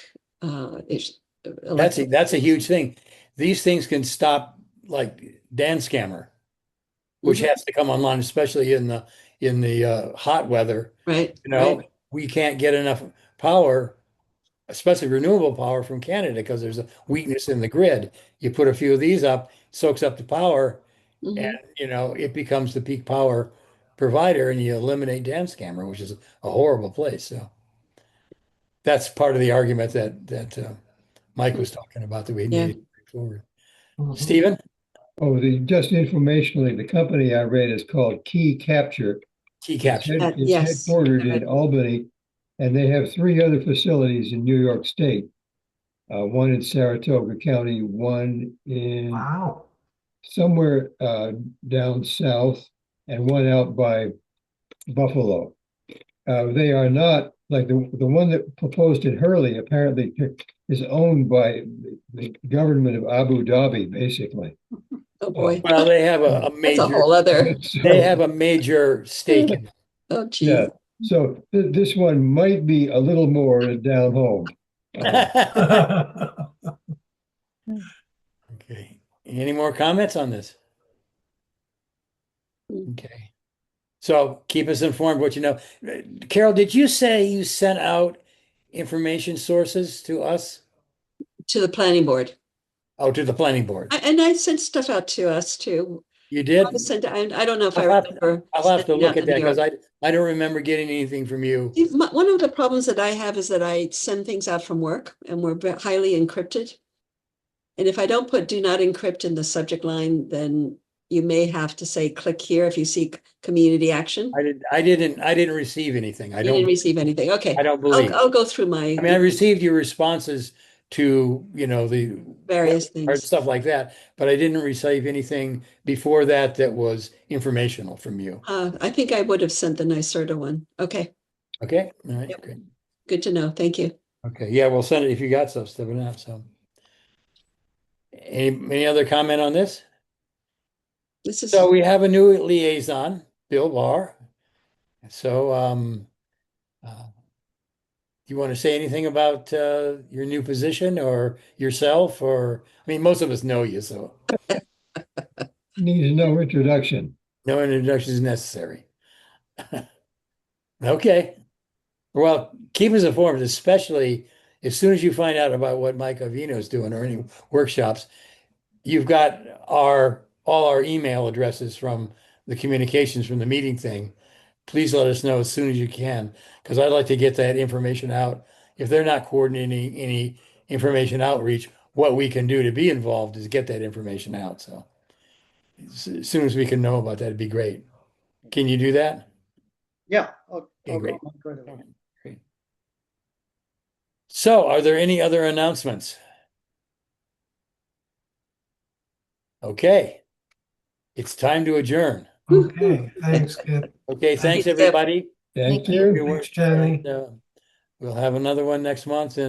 issues. That's a huge thing. These things can stop like Dan Scammer, which has to come online, especially in the hot weather. Right. Right. We can't get enough power, especially renewable power from Canada, because there's a weakness in the grid. You put a few of these up, soaks up the power, Mhm. and it becomes the peak power provider, and you eliminate Dan Scammer, which is a horrible place. So that's part of the argument that Mike was talking about that we Yeah. needed to move forward. Stephen? Oh, just informationally, the company I read is called Key Capture. Key Capture. It's Yes. headquartered in Albany, and they have 3 other facilities in New York State. One in Saratoga County, one in Wow. somewhere down south, and one out by Buffalo. They are not like the one that proposed in Hurley apparently is owned by the government of Abu Dhabi, basically. Oh, boy. Well, they have a That's a major, whole other. they have a major stake in it. Oh, geez. Yeah. So this one might be a little more down home. Okay. Any more comments on this? Okay. So keep us informed what you know. Carol, did you say you sent out information sources to us? To the planning board. Oh, to the planning board. And I sent stuff out to us too. You did? I don't know if I I'll have remember. I'll have to sending look out at the that New York- because I don't remember getting anything from you. One of the problems that I have is that I send things out from work and we're highly encrypted. And if I don't put do not encrypt in the subject line, then you may have to say click here if you seek community action. I didn't receive anything. You didn't receive anything. Okay. I don't believe. I'll go through my I mean, I received your responses to, the various or things. stuff like that, but I didn't receive anything before that was informational from you. I think I would have sent the NYSERDA one. Okay. Okay. All right. Yep. Good. Good to know. Thank you. Okay. Yeah, we'll send it if you got stuff, Stephen. Out. So, any other comment on this? This is So we have a new liaison, Bill Barr. So, you want to say anything about your new position or yourself? Or, I mean, most of us know you, so Needs no introduction. no introduction is necessary. Okay. Well, keep us informed, especially as soon as you find out about what Mike Avino is doing or any workshops. You've got all our email addresses from the communications from the meeting thing. Please let us know as soon as you can, because I'd like to get that information out. If they're not coordinating any information outreach, what we can do to be involved is get that information out. So as soon as we can know about that, it'd be great. Can you do that? Yeah. Okay, great. I'll try to- Great. So are there any other announcements? Okay. It's time to adjourn. Okay, thanks, Kip. Okay, thanks, you. everybody. Thank Thank you. you. Thanks, Jenny. We'll have another one next month and